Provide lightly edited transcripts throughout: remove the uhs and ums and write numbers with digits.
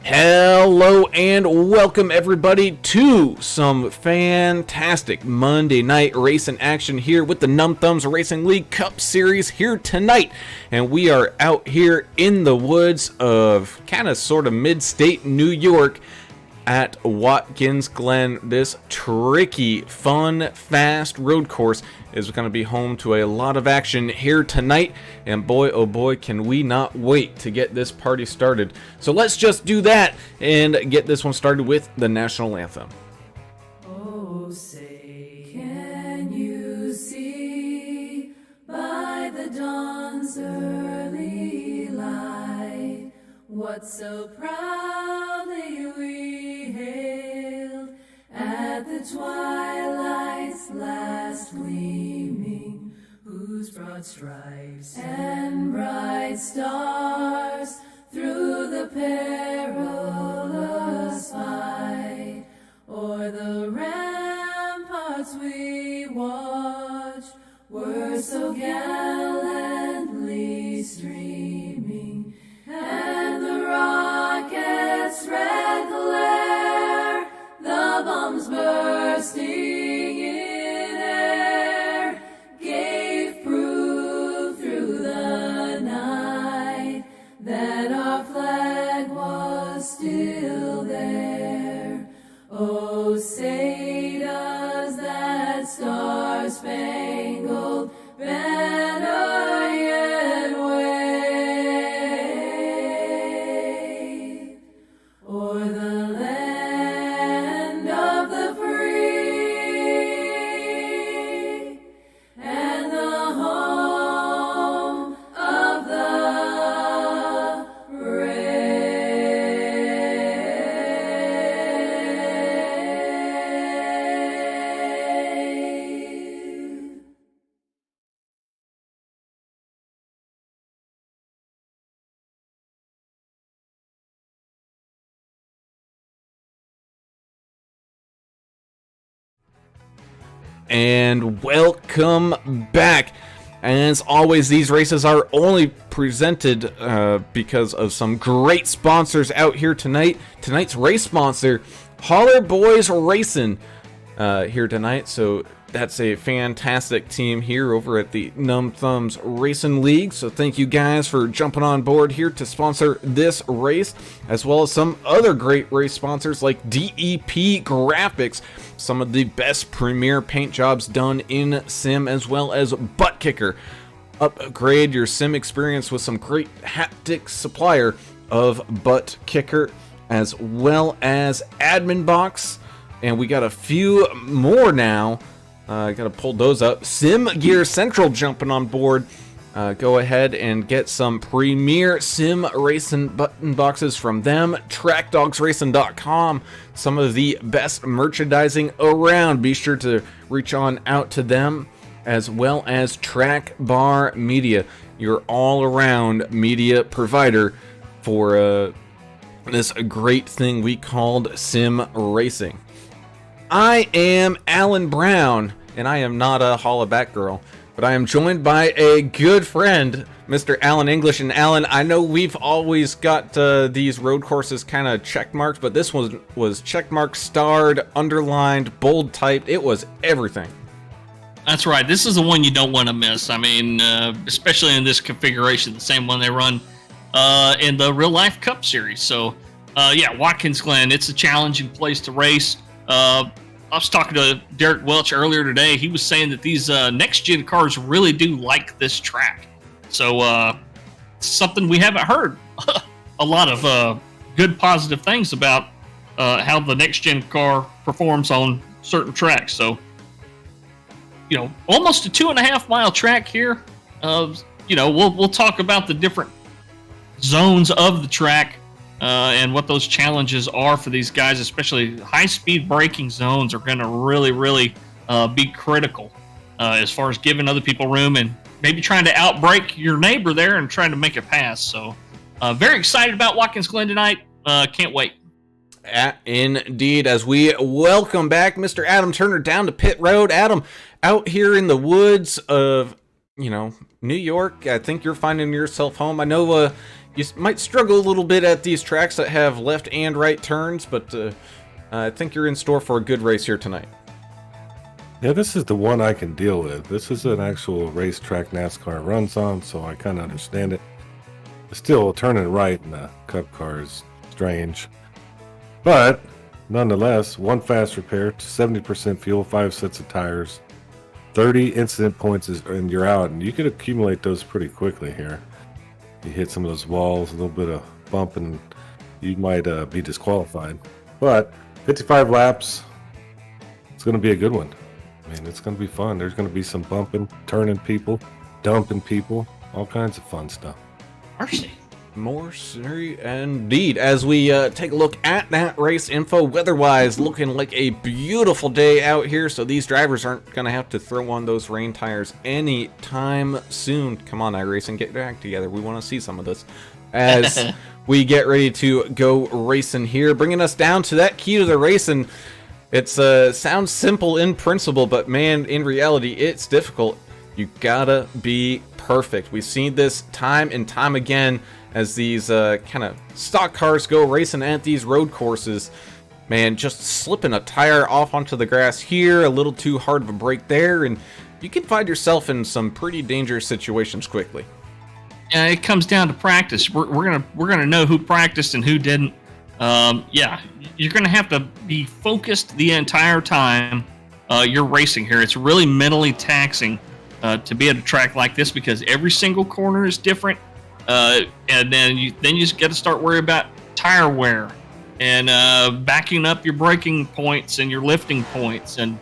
Hello and welcome everybody to some fantastic Monday night racing action here with the Numb Thumbs Racing League Cup Series here tonight. And we are out here in the woods of kind of sort of mid-state New York at Watkins Glen. This tricky, fun, fast road course is going to be home to a lot of action here tonight, and boy oh boy can we not wait to get this party started. So let's just do that and get this one started with the National Anthem. Oh, say, can you see by the dawn's early light what so proudly we hailed at the twilight's last gleaming, whose broad stripes and bright stars through the perilous fight o'er the ramparts we watched were so gallantly streaming, and the rocket's red glare, the bombs bursting in air, gave proof through the night that our flag was still there. Oh, say does that star-spangled banner yet wave o'er the land of the free and the home of the brave. And welcome back. And as always, these races are only presented because of some great sponsors out here tonight. Tonight's race sponsor, Holler Boys Racing, here tonight. So that's a fantastic team here over at the Numb Thumbs Racing League. So thank you guys for jumping on board here to sponsor this race, as well as some other great race sponsors like DEPGraphics, some of the best premier paint jobs done in sim, as well as ButtKicker. Upgrade your sim experience with some great haptic supplier of ButtKicker, as well as AdminBoxx. And we got a few more now. I gotta pull those up. SimGearCentral jumping on board. Go ahead and get some premier sim racing button boxes from them. TrackDogsRacing.com, some of the best merchandising around. Be sure to reach on out to them, as well as Track Bar Media, your all-around media provider for this great thing we called sim racing. I am Alan Brown, and I am not a hollaback girl, but I am joined by a good friend, Mr. Alan English. And Alan, I know we've always got these road courses kind of checkmarked, but this one was checkmarked, starred, underlined, bold typed. It was everything. That's right. This is the one you don't want to miss. I mean, especially in this configuration, the same one they run in the Real Life Cup Series. So, yeah, Watkins Glen, it's a challenging place to race. I was talking to Derek Welch earlier today. He was saying that these next-gen cars really do like this track. So, something we haven't heard a lot of good, positive things about how the next-gen car performs on certain tracks. So, you know, almost a 2.5-mile track here. You know, we'll talk about the different zones of the track and what those challenges are for these guys, especially high-speed braking zones are going to really be critical as far as giving other people room and maybe trying to outbrake your neighbor there and trying to make a pass. So very excited about Watkins Glen tonight. Can't wait. Indeed, as we welcome back Mr. Adam Turner down to pit road. Adam, out here in the woods of, you know, New York, I think you're finding yourself home. I know you might struggle a little bit at these tracks that have left and right turns, but I think you're in store for a good race here tonight. Yeah, this is the one I can deal with. This is an actual racetrack NASCAR runs on, so I kind of understand it. Still, turning right in a Cup car is strange. But, nonetheless, one fast repair, 70% fuel, 5 sets of tires, 30 incident points, and you're out. And you could accumulate those pretty quickly here. You hit some of those walls, a little bit of bump, and you might be disqualified. But, 55 laps, it's going to be a good one. I mean, it's going to be fun. There's going to be some bumping, turning people, dumping people, all kinds of fun stuff. Mercy. More scenery indeed. As we take a look at that race info, weather-wise, looking like a beautiful day out here, so these drivers aren't going to have to throw on those rain tires anytime soon. Come on, iRacing, get your act together. We want to see some of this. As we get ready to go racing here, bringing us down to that key to the race, and it sounds simple in principle, but man, in reality, it's difficult. You gotta be perfect. We've seen this time and time again as these kind of stock cars go racing at these road courses. Man, just slipping a tire off onto the grass here, a little too hard of a break there, and you can find yourself in some pretty dangerous situations quickly. Yeah, it comes down to practice. We're gonna know who practiced and who didn't. Yeah, you're going to have to be focused the entire time you're racing here. It's really mentally taxing to be at a track like this because every single corner is different. And then you just got to start worrying about tire wear and backing up your braking points and your lifting points. And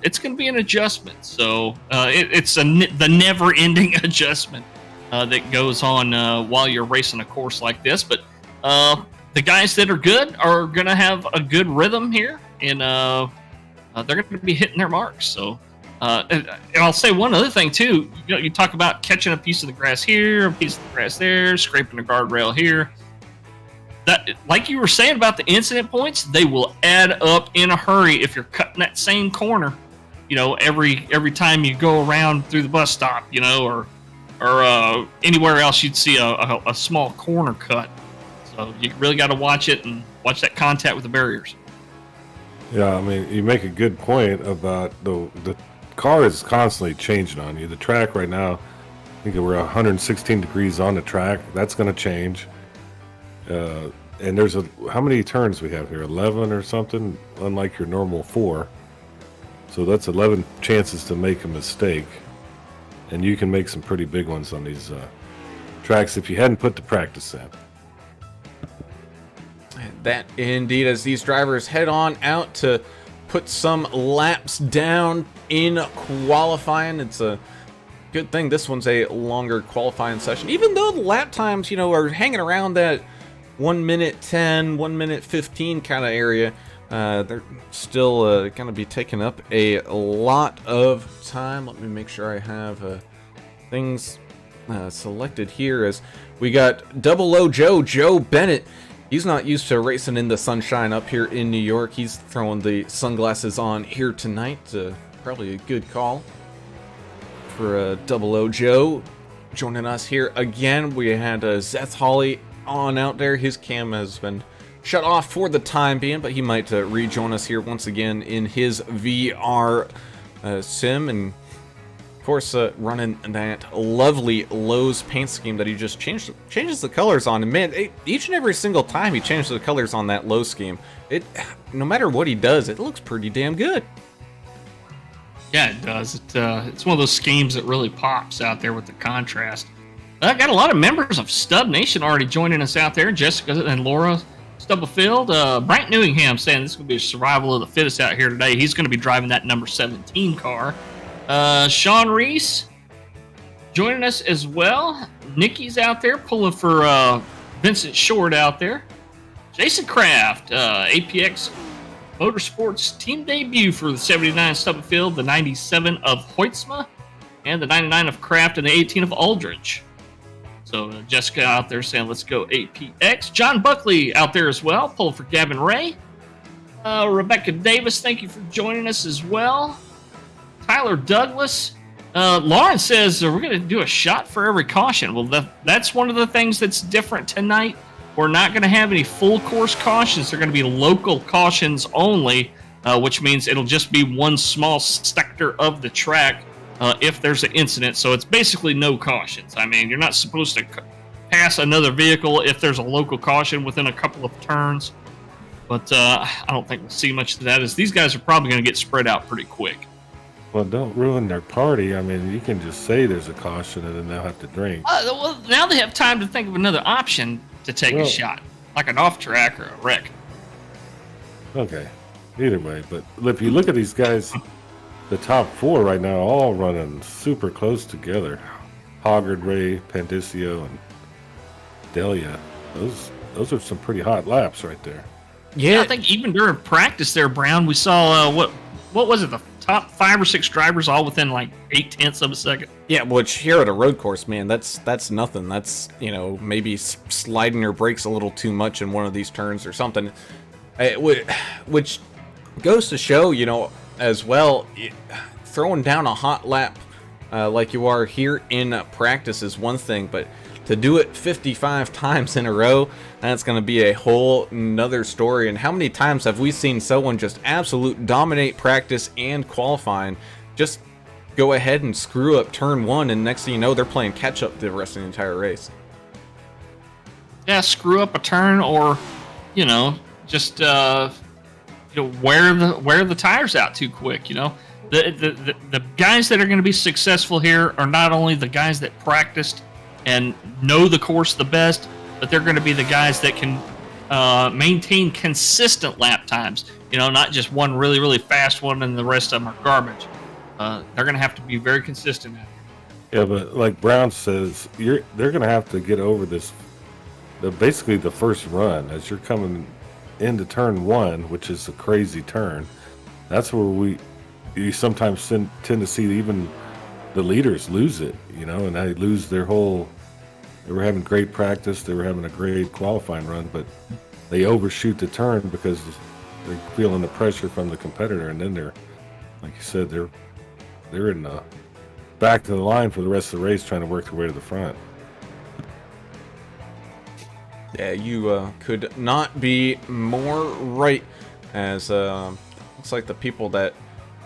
it's going to be an adjustment. So it's the never-ending adjustment that goes on while you're racing a course like this. But the guys that are good are going to have a good rhythm here, and they're going to be hitting their marks. So, and I'll say one other thing too. You know, you talk about catching a piece of the grass here, a piece of the grass there, scraping the guardrail here. That, like you were saying about the incident points, they will add up in a hurry if you're cutting that same corner. You know, every time you go around through the bus stop, you know, or anywhere else you'd see a small corner cut. So you really got to watch it and watch that contact with the barriers. Yeah, I mean, you make a good point about the car is constantly changing on you. The track right now, I think we're 116 degrees on the track. That's going to change. And there's how many turns we have here? 11 or something, unlike your normal 4. So that's 11 chances to make a mistake. And you can make some pretty big ones on these tracks if you hadn't put the practice in. That indeed, as these drivers head on out to put some laps down in qualifying. It's a good thing this one's a longer qualifying session, even though the lap times, you know, are hanging around that 1 minute 10, 1 minute 15 kind of area. They're still going to be taking up a lot of time. Let me make sure I have things selected here, as we got Double O Joe Bennett. He's not used to racing in the sunshine up here in New York. He's throwing the sunglasses on here tonight. Probably a good call for Double O Joe. Joining us here again, we had Seth Holly on out there. His cam has been shut off for the time being, but he might rejoin us here once again in his VR sim. And of course, running that lovely Lowe's paint scheme that he just changes the colors on. And man, each and every single time he changes the colors on that Lowe's scheme, no matter what he does, it looks pretty damn good. Yeah, it does. It's one of those schemes that really pops out there with the contrast. I got a lot of members of Stub Nation already joining us out there. Jessica and Laura Stubblefield. Brent Newingham saying this is going to be a survival of the fittest out here today. He's going to be driving that number 17 car. Sean Reese joining us as well. Nikki's out there pulling for Vincent Short out there. Jason Kraft, APX Motorsports team debut for the 79 Stubblefield, the 97 of Hoytsma, and the 99 of Kraft, and the 18 of Aldridge. So Jessica out there saying, let's go APX. John Buckley out there as well, pulling for Gavin Ray. Rebecca Davis, thank you for joining us as well. Tyler Douglas, Lauren says we're going to do a shot for every caution. Well, that's one of the things that's different tonight. We're not going to have any full course cautions. They're going to be local cautions only, which means it'll just be one small sector of the track if there's an incident. So it's basically no cautions. I mean, you're not supposed to pass another vehicle if there's a local caution within a couple of turns. But I don't think we'll see much of that, as these guys are probably going to get spread out pretty quick. Well, don't ruin their party. I mean, you can just say there's a caution and then they'll have to drink. Well, now they have time to think of another option to take a shot, like an off track or a wreck. Okay, either way. But if you look at these guys, the top 4 right now, all running super close together. Hoggard, Ray, Pandisio, and Delia. Those are some pretty hot laps right there. Yeah, I think even during practice there, Brown, we saw what was it? The top 5 or 6 drivers all within like 0.8 of a second. Yeah, which here at a road course, man, that's nothing. That's, maybe sliding your brakes a little too much in one of these turns or something. Which goes to show, as well, throwing down a hot lap like you are here in practice is one thing, but to do it 55 times in a row, that's going to be a whole nother story. And how many times have we seen someone just absolute dominate practice and qualifying, just go ahead and screw up turn 1, and next thing you know, they're playing catch up the rest of the entire race. Yeah, screw up a turn, or just wear the tires out too quick. The guys that are going to be successful here are not only the guys that practiced and know the course the best, but they're going to be the guys that can maintain consistent lap times. Not just one really, really fast one and the rest of them are garbage. They're going to have to be very consistent. Yeah, but like Brown says, they're going to have to get over this. Basically, the first run as you're coming into turn 1, which is a crazy turn. That's where you sometimes tend to see even the leaders lose it, and they lose their whole. They were having great practice, they were having a great qualifying run, but they overshoot the turn because they're feeling the pressure from the competitor, and then they're, like you said, they're in the back to the line for the rest of the race, trying to work their way to the front. Yeah, you could not be more right, as looks like the people that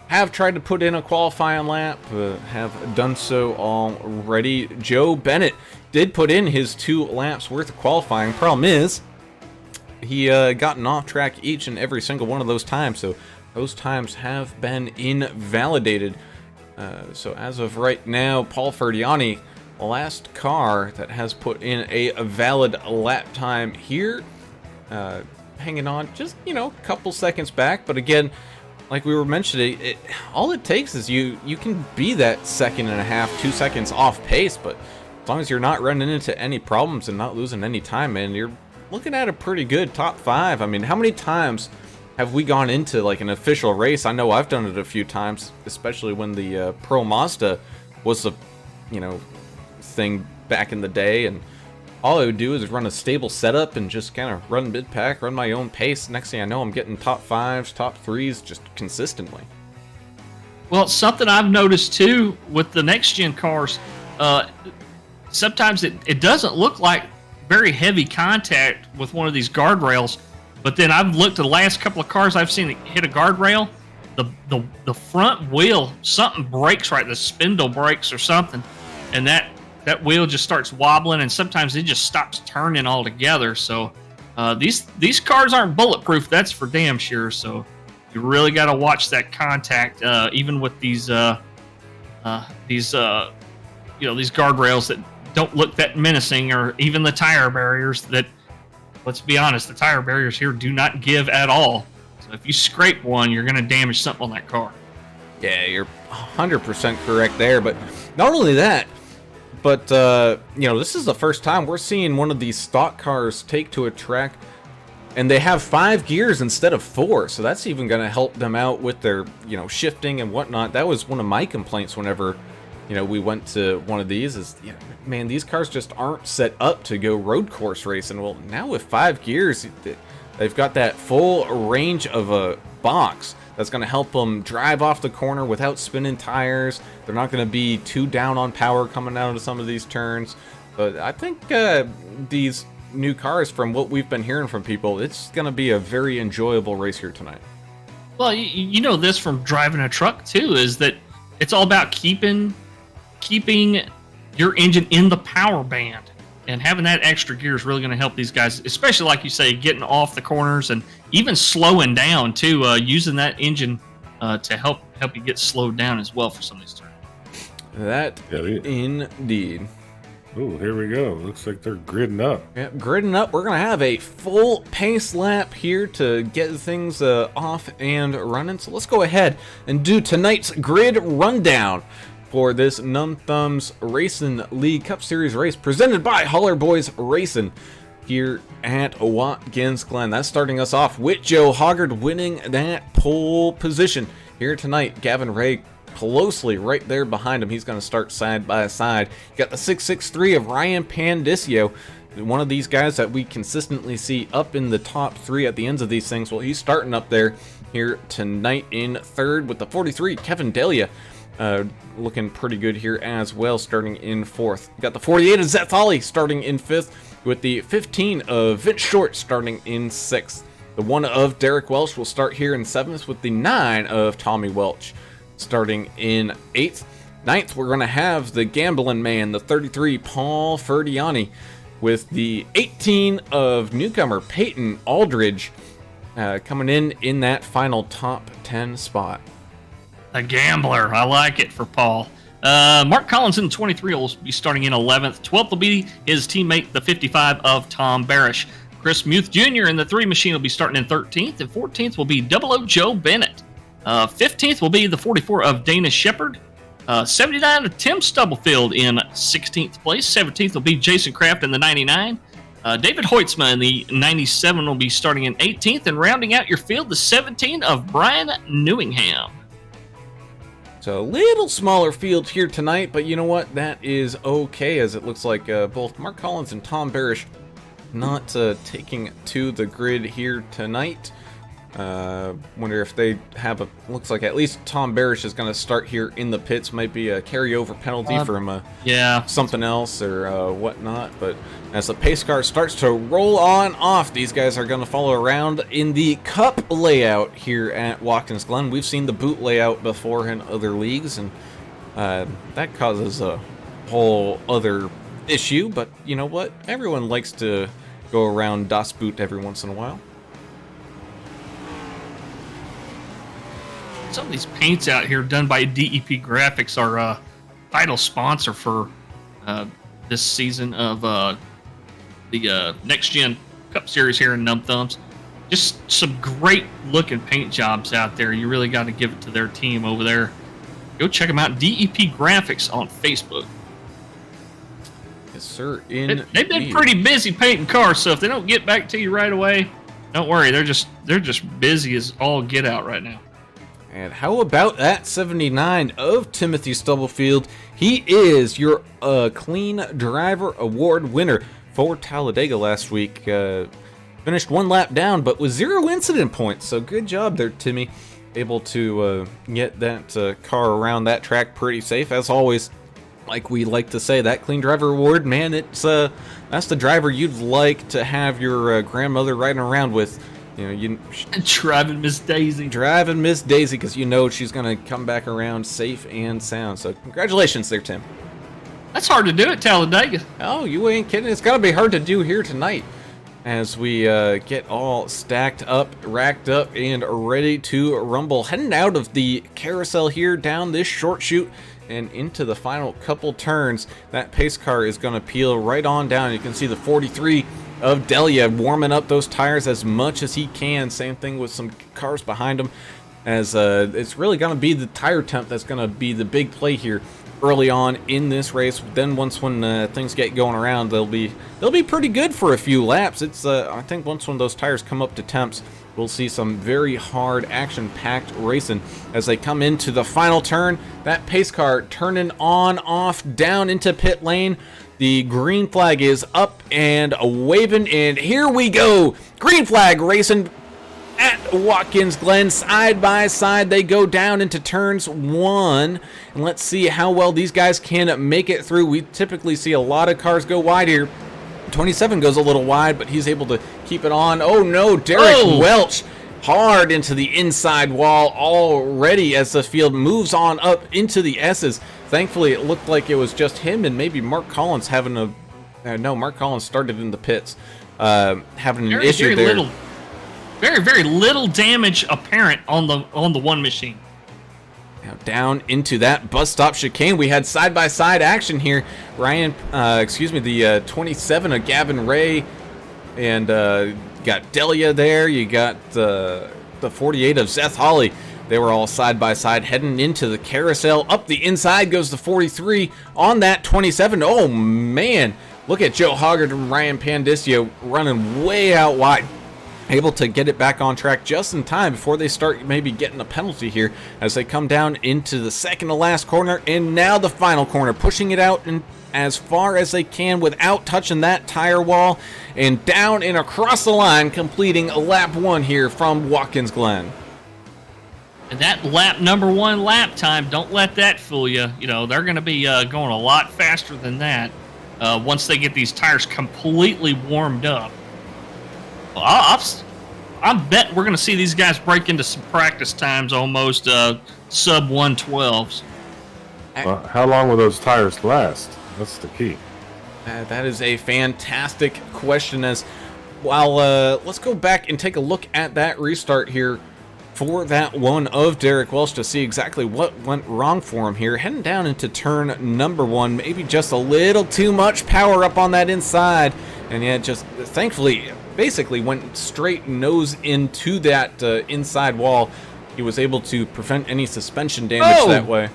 have tried to put in a qualifying lap have done so already. Joe Bennett did put in his 2 laps worth of qualifying. Problem is, he got an off track each and every single one of those times, so those times have been invalidated. So as of right now, Paul Ferdiani, last car that has put in a valid lap time here, hanging on just a couple seconds back. But again, like we were mentioning, all it takes is you can be that 1.5 seconds, 2 seconds off pace, but as long as you're not running into any problems and not losing any time, man, you're looking at a pretty good top 5. I mean, how many times have we gone into like an official race? I know I've done it a few times, especially when the Pro Mazda was the thing back in the day, and all I would do is run a stable setup and just kind of run mid-pack, run my own pace. Next thing I know, I'm getting top 5s, top 3s just consistently. Well, something I've noticed too with the next gen cars, sometimes it doesn't look like very heavy contact with one of these guardrails, but then I've looked at the last couple of cars I've seen hit a guardrail, the front wheel, something breaks, right, the spindle breaks or something, and that wheel just starts wobbling, and sometimes it just stops turning altogether. So these cars aren't bulletproof, that's for damn sure. So you really got to watch that contact, even with these guardrails that don't look that menacing, or even the tire barriers that, let's be honest, the tire barriers here do not give at all. So if you scrape one, you're going to damage something on that car. Yeah, you're 100% correct there. But not only that, but this is the first time we're seeing one of these stock cars take to a track, and they have 5 gears instead of 4. So that's even going to help them out with their shifting and whatnot. That was one of my complaints whenever we went to one of these, is these cars just aren't set up to go road course racing. Well, now with 5 gears, They've got that full range of a box that's going to help them drive off the corner without spinning tires. They're not going to be too down on power coming out of some of these turns. But I think these new cars, from what we've been hearing from people, it's going to be a very enjoyable race here tonight. Well, you know this from driving a truck too, is that it's all about keeping your engine in the power band, and having that extra gear is really going to help these guys, especially like you say, getting off the corners and even slowing down too. Using that engine to help you get slowed down as well for some of these turns. That indeed. Oh, here we go. Looks like they're gridding up. Yep, gridding up. We're going to have a full pace lap here to get things off and running. So let's go ahead and do tonight's grid rundown for this Numb Thumbs Racing League Cup Series race presented by Holler Boys Racing here at Watkins Glen. That's starting us off with Joe Hoggard winning that pole position here tonight. Gavin Ray closely right there behind him. He's going to start side by side. You got the 663 of Ryan Pandisio, one of these guys that we consistently see up in the top 3 at the ends of these things. Well, he's starting up there here tonight in third with the 43, Kevin Delia. Looking pretty good here as well, starting in fourth. You got the 48 of Seth Holly starting in fifth, with the 15 of Vince Short starting in sixth. The 1 of Derek Welsh will start here in seventh, with the 9 of Tommy Welch starting in 8th. 9th, we're going to have the Gambling Man, the 33, Paul Ferdiani, with the 18 of newcomer Peyton Aldridge coming in that final top 10 spot. A gambler. I like it for Paul. Mark Collins in the 23 will be starting in 11th. 12th will be his teammate, the 55 of Tom Barish. Chris Muth Jr. in the 3 machine will be starting in 13th, and 14th will be 00 Joe Bennett. 15th will be the 44 of Dana Shepard. 79 of Tim Stubblefield in 16th place. 17th will be Jason Kraft in the 99. David Hoitzma in the 97 will be starting in 18th, and rounding out your field, the 17 of Brian Newingham. So a little smaller field here tonight, but you know what? That is okay, as it looks like both Mark Collins and Tom Barish not taking to the grid here tonight. Wonder if they have a... Looks like at least Tom Barish is going to start here in the pits. Might be a carryover penalty from something else or whatnot. But as the pace car starts to roll on off, these guys are going to follow around in the cup layout here at Watkins Glen. We've seen the boot layout before in other leagues, and that causes a whole other issue. But you know what? Everyone likes to go around Das Boot every once in a while. Some of these paints out here done by DEPGraphics are a title sponsor for this season of the Next Gen Cup Series here in Numb Thumbs. Just some great looking paint jobs out there. You really got to give it to their team over there. Go check them out. DEPGraphics on Facebook. Yes, sir. They've been pretty busy painting cars, so if they don't get back to you right away, don't worry. They're just busy as all get out right now. And how about that 79 of Timothy Stubblefield? He is your Clean Driver Award winner for Talladega last week. Finished 1 lap down, but with 0 incident points. So good job there, Timmy. Able to get that car around that track pretty safe. As always, like we like to say, that Clean Driver Award, man, it's that's the driver you'd like to have your grandmother riding around with. You know, driving Miss Daisy, because you know she's gonna come back around safe and sound. So congratulations there, Tim. That's hard to do at Talladega. Oh, you ain't kidding. It's gotta be hard to do here tonight, as we get all stacked up, racked up, and ready to rumble. Heading out of the carousel here down this short chute and into the final couple turns. That pace car is gonna peel right on down. You can see the 43 of Delia warming up those tires as much as he can. Same thing with some cars behind him, as it's really going to be the tire temp that's going to be the big play here early on in this race. Then once when things get going around, they'll be pretty good for a few laps. It's I think once when those tires come up to temps, we'll see some very hard action-packed racing as they come into the final turn. That pace car turning on, off, down into pit lane. The green flag is up and waving, and here we go. Green flag racing at Watkins Glen, side by side. They go down into turns 1, and let's see how well these guys can make it through. We typically see a lot of cars go wide here. 27 goes a little wide, but he's able to keep it on. Oh no, Derek Welch hard into the inside wall already as the field moves on up into the S's. Thankfully, it looked like it was just him and maybe Mark Collins having a... no, Mark Collins started in the pits, having an issue there. Very little damage apparent on the one machine. Now down into that bus stop chicane. We had side-by-side action here. The 27 of Gavin Ray, and got Delia there. You got the 48 of Seth Holly. They were all side-by-side heading into the carousel. Up the inside goes the 43 on that 27. Oh, man. Look at Joe Hoggard and Ryan Pandisio running way out wide. Able to get it back on track just in time before they start maybe getting a penalty here as they come down into the second to last corner, and now the final corner, pushing it out and as far as they can without touching that tire wall, and down and across the line, completing lap 1 here from Watkins Glen. And that number 1 lap time, don't let that fool you. You know, they're going to be going a lot faster than that once they get these tires completely warmed up. Well, I bet we're going to see these guys break into some practice times almost sub 112s. Well, how long will those tires last? That's the key. That is a fantastic question. As well, let's go back and take a look at that restart here for that one of Derek Welsh to see exactly what went wrong for him here. Heading down into turn number 1, maybe just a little too much power up on that inside, and yeah, just thankfully basically went straight nose into that inside wall. He was able to prevent any suspension damage that way.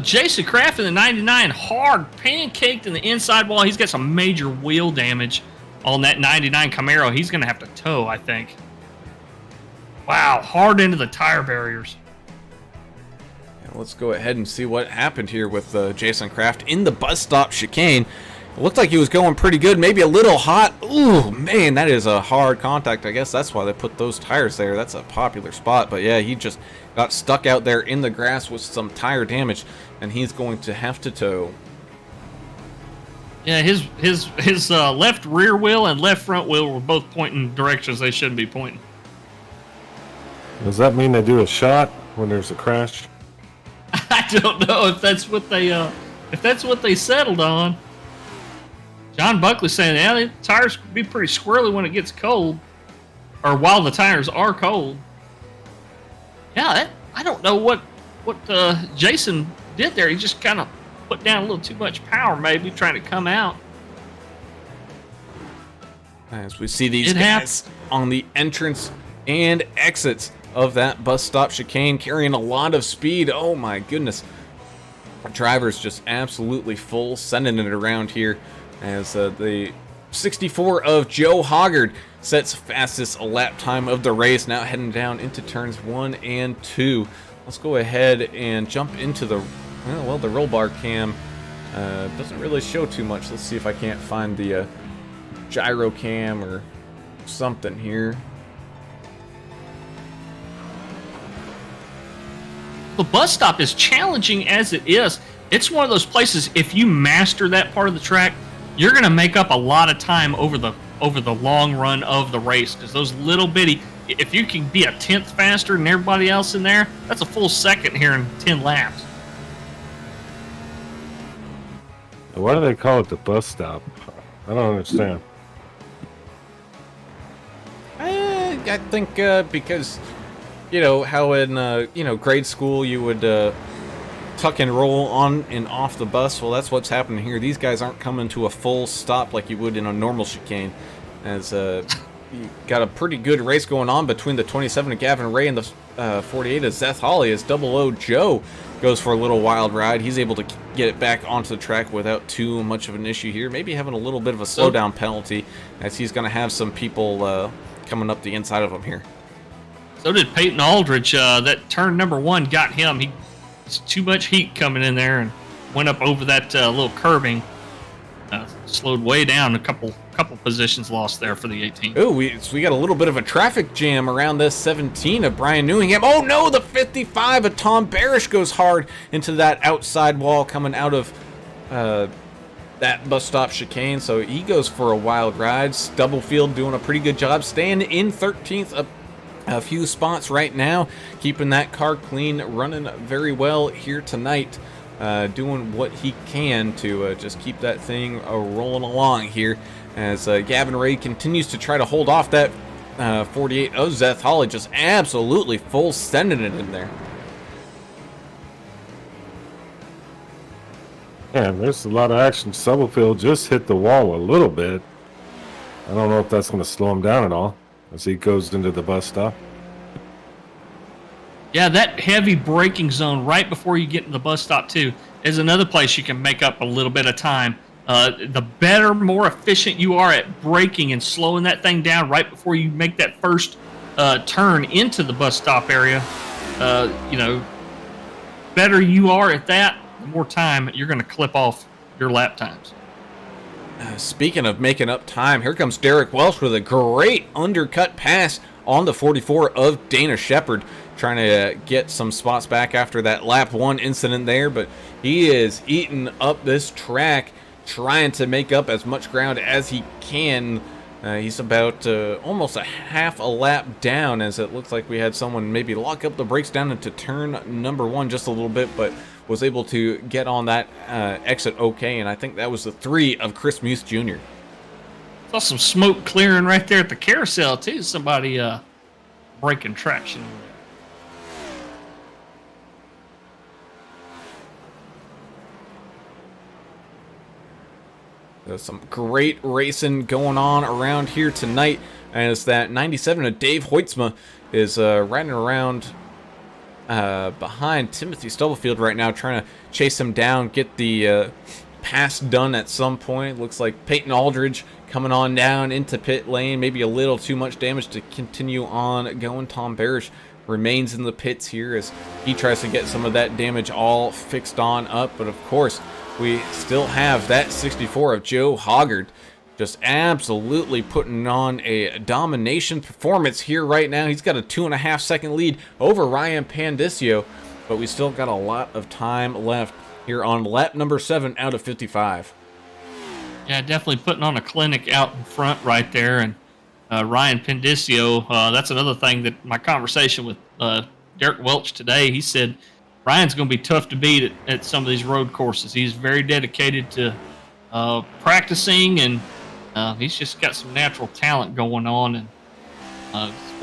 Jason Kraft in the 99, hard pancaked in the inside wall. He's got some major wheel damage on that 99 Camaro. He's going to have to tow, I think. Wow, hard into the tire barriers. Yeah, let's go ahead and see what happened here with Jason Kraft in the bus stop chicane. It looked like he was going pretty good, maybe a little hot. Ooh, man, that is a hard contact. I guess that's why they put those tires there. That's a popular spot. But yeah, he just got stuck out there in the grass with some tire damage, and he's going to have to tow. Yeah, his left rear wheel and left front wheel were both pointing directions they shouldn't be pointing. Does that mean they do a shot when there's a crash? I don't know if that's what they settled on. John Buckley saying, yeah, the tires can be pretty squirrely when it gets cold, or while the tires are cold. Yeah, I don't know what Jason did there. He just kind of put down a little too much power, maybe trying to come out. As we see these guys on the entrance and exits of that bus stop chicane, carrying a lot of speed. Oh my goodness. Our driver's just absolutely full, sending it around here as the 64 of Joe Hoggard sets fastest lap time of the race, now heading down into turns 1 and 2. Let's go ahead and jump into the roll bar cam. Doesn't really show too much. Let's see if I can't find the gyro cam or something here. The bus stop, is challenging as it is, it's one of those places, if you master that part of the track, you're going to make up a lot of time over the long run of the race, because those little bitty, if you can be a 10th faster than everybody else in there, that's a full second here in 10 laps. Why do they call it the bus stop? I don't understand. I think because, you know, how in, grade school you would tuck and roll on and off the bus. Well, that's what's happening here. These guys aren't coming to a full stop like you would in a normal chicane. As you got a pretty good race going on between the 27 of Gavin Ray and the 48 of Seth Holly, as Double O Joe goes for a little wild ride. He's able to get it back onto the track without too much of an issue here. Maybe having a little bit of a slowdown penalty, as he's going to have some people coming up the inside of him here. So did Peyton Aldridge. That turn number 1 got him. He's too much heat coming in there and went up over that little curbing. Slowed way down. A couple positions lost there for the 18. Oh, so we got a little bit of a traffic jam around this 17 of Brian Newingham. Oh no, the 55 of Tom Barish goes hard into that outside wall coming out of that bus stop chicane. So he goes for a wild ride. Stubblefield doing a pretty good job, staying in 13th, a few spots right now, keeping that car clean, running very well here tonight. Doing what he can to just keep that thing rolling along here, as Gavin Ray continues to try to hold off that 48 of Seth Holly, just absolutely full sending it in there. Yeah, there's a lot of action. Stubblefield just hit the wall a little bit. I don't know if that's going to slow him down at all as he goes into the bus stop. Yeah, that heavy braking zone right before you get to the bus stop, too, is another place you can make up a little bit of time. The better, more efficient you are at braking and slowing that thing down right before you make that first turn into the bus stop area, better you are at that, the more time you're going to clip off your lap times. Speaking of making up time, here comes Derek Welsh with a great undercut pass on the 44 of Dana Shepard, trying to get some spots back after that lap 1 incident there, but he is eating up this track, trying to make up as much ground as he can. He's about almost a half a lap down, as it looks like we had someone maybe lock up the brakes down into turn number 1 just a little bit, but was able to get on that exit okay, and I think that was the 3 of Chris Muth Jr. Saw some smoke clearing right there at the carousel, too. Somebody breaking traction. There's some great racing going on around here tonight, as that 97 of Dave Hoytsma is riding around behind Timothy Stubblefield right now, trying to chase him down, get the pass done at some point. Looks like Peyton Aldridge coming on down into pit lane, maybe a little too much damage to continue on going. Tom Barish remains in the pits here as he tries to get some of that damage all fixed on up, but of course we still have that 64 of Joe Hoggard, just absolutely putting on a domination performance here right now. He's got a 2.5 second lead over Ryan Pandisio, but we still got a lot of time left here on lap number 7 out of 55. Yeah, definitely putting on a clinic out in front right there. And Ryan Pandisio, that's another thing that my conversation with Derek Welch today, he said Ryan's going to be tough to beat at some of these road courses. He's very dedicated to practicing, and he's just got some natural talent going on. And it's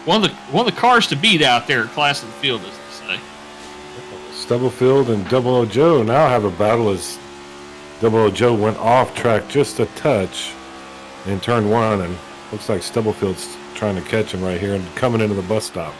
one of the cars to beat out there at Class of the Field, as they say. Stubblefield and Double O Joe now have a battle, as Double O Joe went off track just a touch in turn 1, and looks like Stubblefield's trying to catch him right here and coming into the bus stop.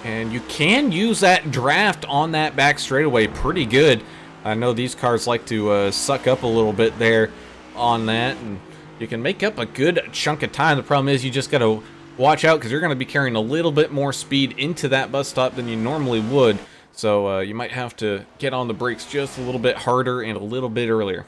And you can use that draft on that back straightaway pretty good. I know these cars like to suck up a little bit there on that, and you can make up a good chunk of time. The problem is you just got to watch out, because you're going to be carrying a little bit more speed into that bus stop than you normally would. So you might have to get on the brakes just a little bit harder and a little bit earlier.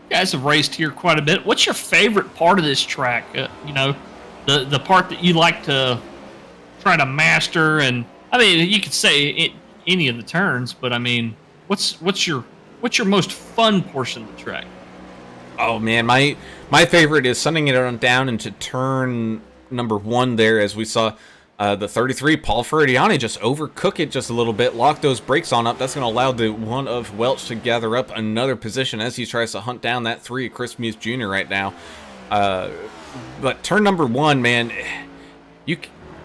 You guys have raced here quite a bit. What's your favorite part of this track? The part that you like to try to master, and I mean, you could say any of the turns, but I mean, what's your most fun portion of the track? Oh man, my favorite is sending it on down into turn number 1 there, as we saw the 33 Paul Ferradiani just overcook it just a little bit, lock those brakes on up. That's going to allow the 1 of Welch to gather up another position as he tries to hunt down that 3 of Chris Muth Jr. right now. But turn number 1, man,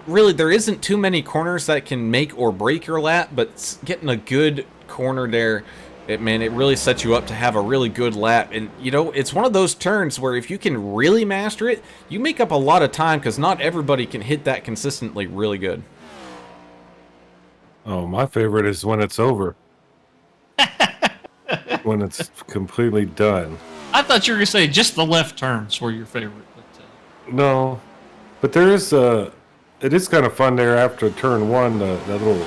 there isn't too many corners that can make or break your lap, but getting a good corner there it really sets you up to have a really good lap. And, you know, it's one of those turns where if you can really master it, you make up a lot of time because not everybody can hit that consistently really good. Oh, my favorite is when it's over. When it's completely done. I thought you were going to say just the left turns were your favorite. But, No, but there is it is kind of fun there after turn one, that little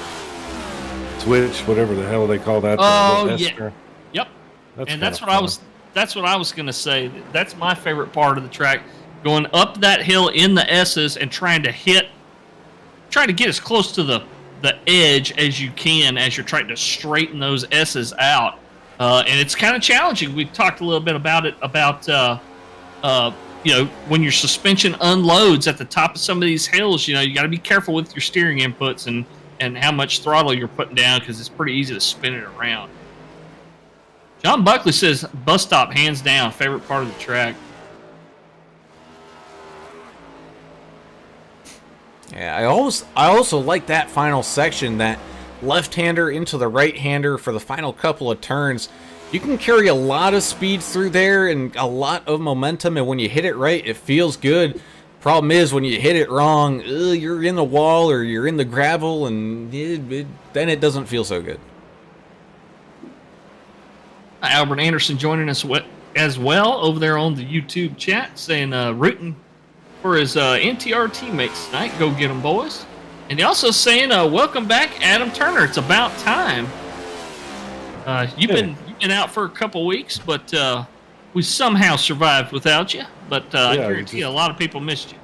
switch, whatever the hell they call that. oh, yeah. turn. Yep. That's And that's kinda what fun. that's what I was going to say. That's my favorite part of the track. Going up that hill in the S's and trying to get as close to the edge as you can as you're trying to straighten those S's out. And it's kind of challenging. We talked a little bit about it, you know, when your suspension unloads at the top of some of these hills, you know, you got to be careful with your steering inputs and how much throttle you're putting down because it's pretty easy to spin it around. John Buckley says bus stop hands down, favorite part of the track. Yeah, I also like that final section, that left-hander into the right-hander for the final couple of turns. You can carry a lot of speed through there and a lot of momentum, and when you hit it right, it feels good. Problem is, when you hit it wrong, you're in the wall or you're in the gravel, and then it doesn't feel so good. Albert Anderson joining us as well over there on the YouTube chat, saying rooting for his NTR teammates tonight. Go get them, boys. And he also saying, welcome back, Adam Turner. It's about time. You've been out for a couple weeks, but we somehow survived without you. But I guarantee a lot of people missed you.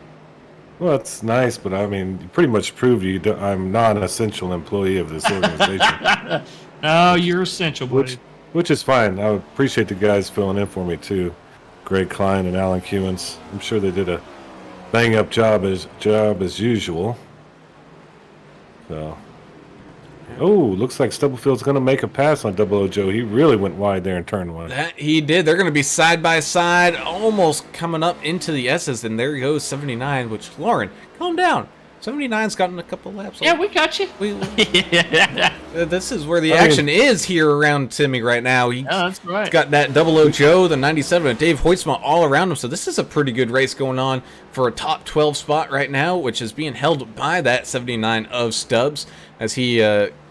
Well, it's nice, but I mean, you pretty much proved I'm not an essential employee of this organization. Oh, you're essential, buddy. Which is fine. I appreciate the guys filling in for me too, Greg Klein and Alan Cumans. I'm sure they did a bang-up job as usual. So, looks like Stubblefield's going to make a pass on Double O Joe. He really went wide there in turn one. That he did. They're going to be side by side, almost coming up into the S's, and there goes 79. Which, Lauren, calm down. 79's gotten a couple laps. Yeah, we got you. This is where the action is here around Timmy right now. That's right. He's got that Double O Joe, the 97, and Dave Hoytsma all around him. So this is a pretty good race going on for a top 12 spot right now, which is being held by that 79 of Stubbs as he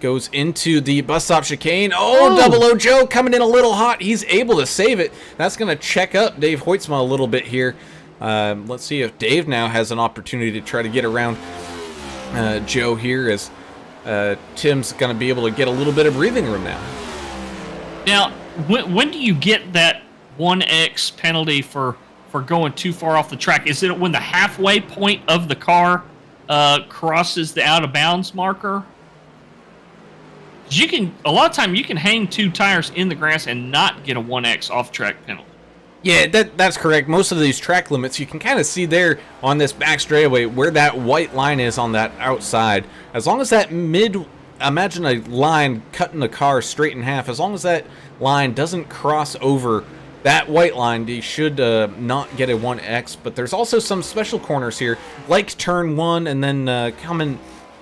goes into the bus stop chicane. Double O Joe coming in a little hot. He's able to save it. That's going to check up Dave Hoytsma a little bit here. Let's see if Dave now has an opportunity to try to get around Joe here, as Tim's going to be able to get a little bit of breathing room now. Now, when do you get that 1X penalty for going too far off the track? Is it when the halfway point of the car crosses the out of bounds marker? A lot of time you can hang two tires in the grass and not get a 1X off track penalty. Yeah, that's correct. Most of these track limits, you can kind of see there on this back straightaway where that white line is on that outside. As long as that imagine a line cutting the car straight in half, as long as that line doesn't cross over that white line, you should not get a 1X. But there's also some special corners here, like turn one, and then coming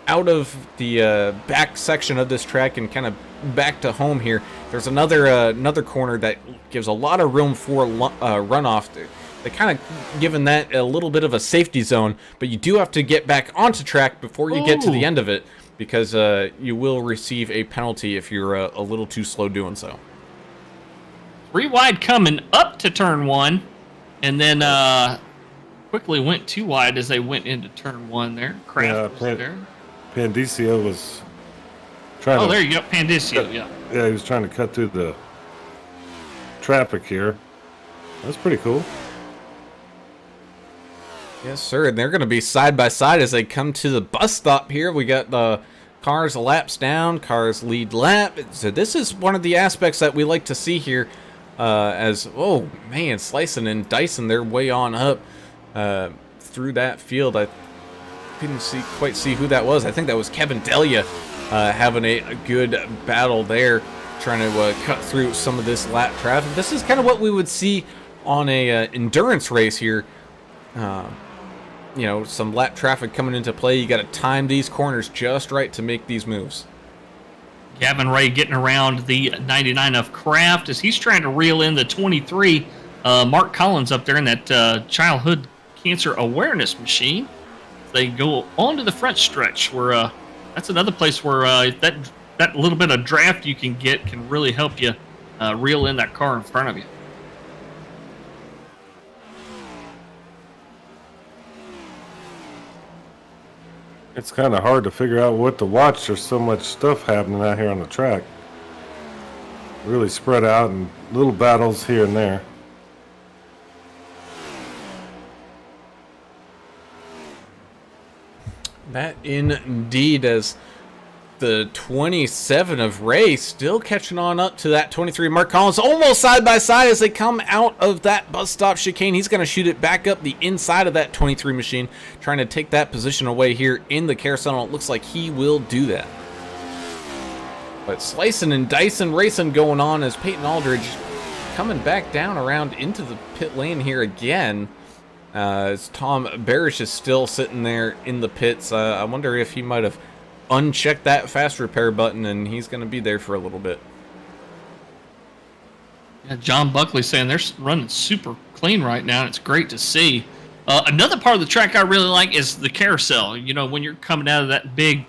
out of the back section of this track and kind of back to home here. There's another corner that gives a lot of room for runoff. They're kind of giving that a little bit of a safety zone, but you do have to get back onto track before you get to the end of it, because you will receive a penalty if you're a little too slow doing so. 3 wide coming up to turn one, and then quickly went 2 wide as they went into turn one there. Kraft was there. Pandisio was trying there you go, Pandisio, yeah. Yeah, he was trying to cut through the traffic here. That's pretty cool. Yes, sir. And they're going to be side by side as they come to the bus stop here. We got the cars laps down, cars lead lap. So this is one of the aspects that we like to see here, as slicing and dicing their way on up through that field. I couldn't quite see who that was. I think that was Kevin Delia having a good battle there, trying to cut through some of this lap traffic. This is kind of what we would see on a endurance race here. Some lap traffic coming into play. You got to time these corners just right to make these moves. Gavin Ray getting around the 99 of Kraft as he's trying to reel in the 23. Mark Collins up there in that childhood cancer awareness machine. They go onto the front stretch where that's another place where that little bit of draft you can get can really help you reel in that car in front of you. It's kind of hard to figure out what to watch. There's so much stuff happening out here on the track. Really spread out and little battles here and there. That indeed, as the 27 of Ray still catching on up to that 23. Mark Collins almost side by side as they come out of that bus stop chicane. He's going to shoot it back up the inside of that 23 machine, trying to take that position away here in the carousel. It looks like he will do that. But slicing and dicing racing going on as Peyton Aldridge coming back down around into the pit lane here again. As Tom Barish is still sitting there in the pits. I wonder if he might have unchecked that fast repair button, and he's going to be there for a little bit. Yeah, John Buckley saying they're running super clean right now. And it's great to see. Another part of the track I really like is the carousel. You know, when you're coming out of that big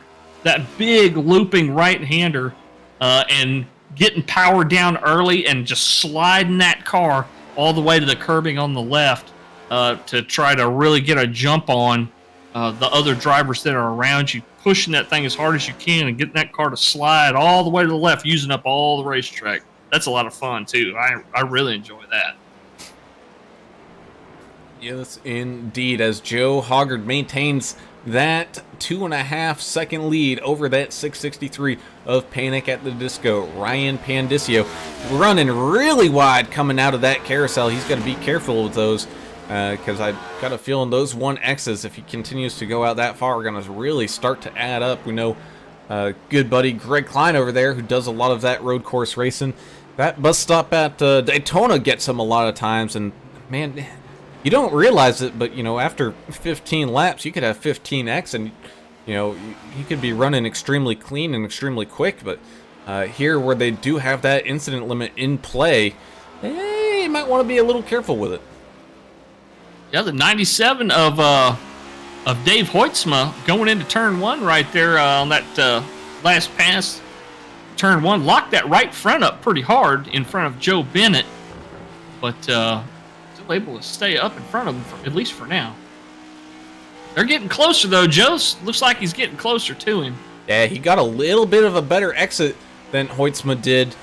looping right-hander and getting power down early and just sliding that car all the way to the curbing on the left to try to really get a jump on the other drivers that are around you, pushing that thing as hard as you can and getting that car to slide all the way to the left, using up all the racetrack. That's a lot of fun, too. I really enjoy that. Yes, indeed, as Joe Hoggard maintains that 2.5 second lead over that 663 of Panic at the Disco. Ryan Pandisio running really wide coming out of that carousel. He's got to be careful with those. Because I got a feeling those 1Xs, if he continues to go out that far, are going to really start to add up. We know good buddy Greg Klein over there, who does a lot of that road course racing. That bus stop at Daytona gets him a lot of times, and man, you don't realize it, but you know, after 15 laps, you could have 15X, and you know, he could be running extremely clean and extremely quick. But here, where they do have that incident limit in play, you might want to be a little careful with it. Yeah, the 97 of Dave Hoytsma going into turn one right there on that last pass. Turn one, locked that right front up pretty hard in front of Joe Bennett, but still able to stay up in front of him, at least for now. They're getting closer, though. Joe looks like he's getting closer to him. Yeah, he got a little bit of a better exit than Hoytsma did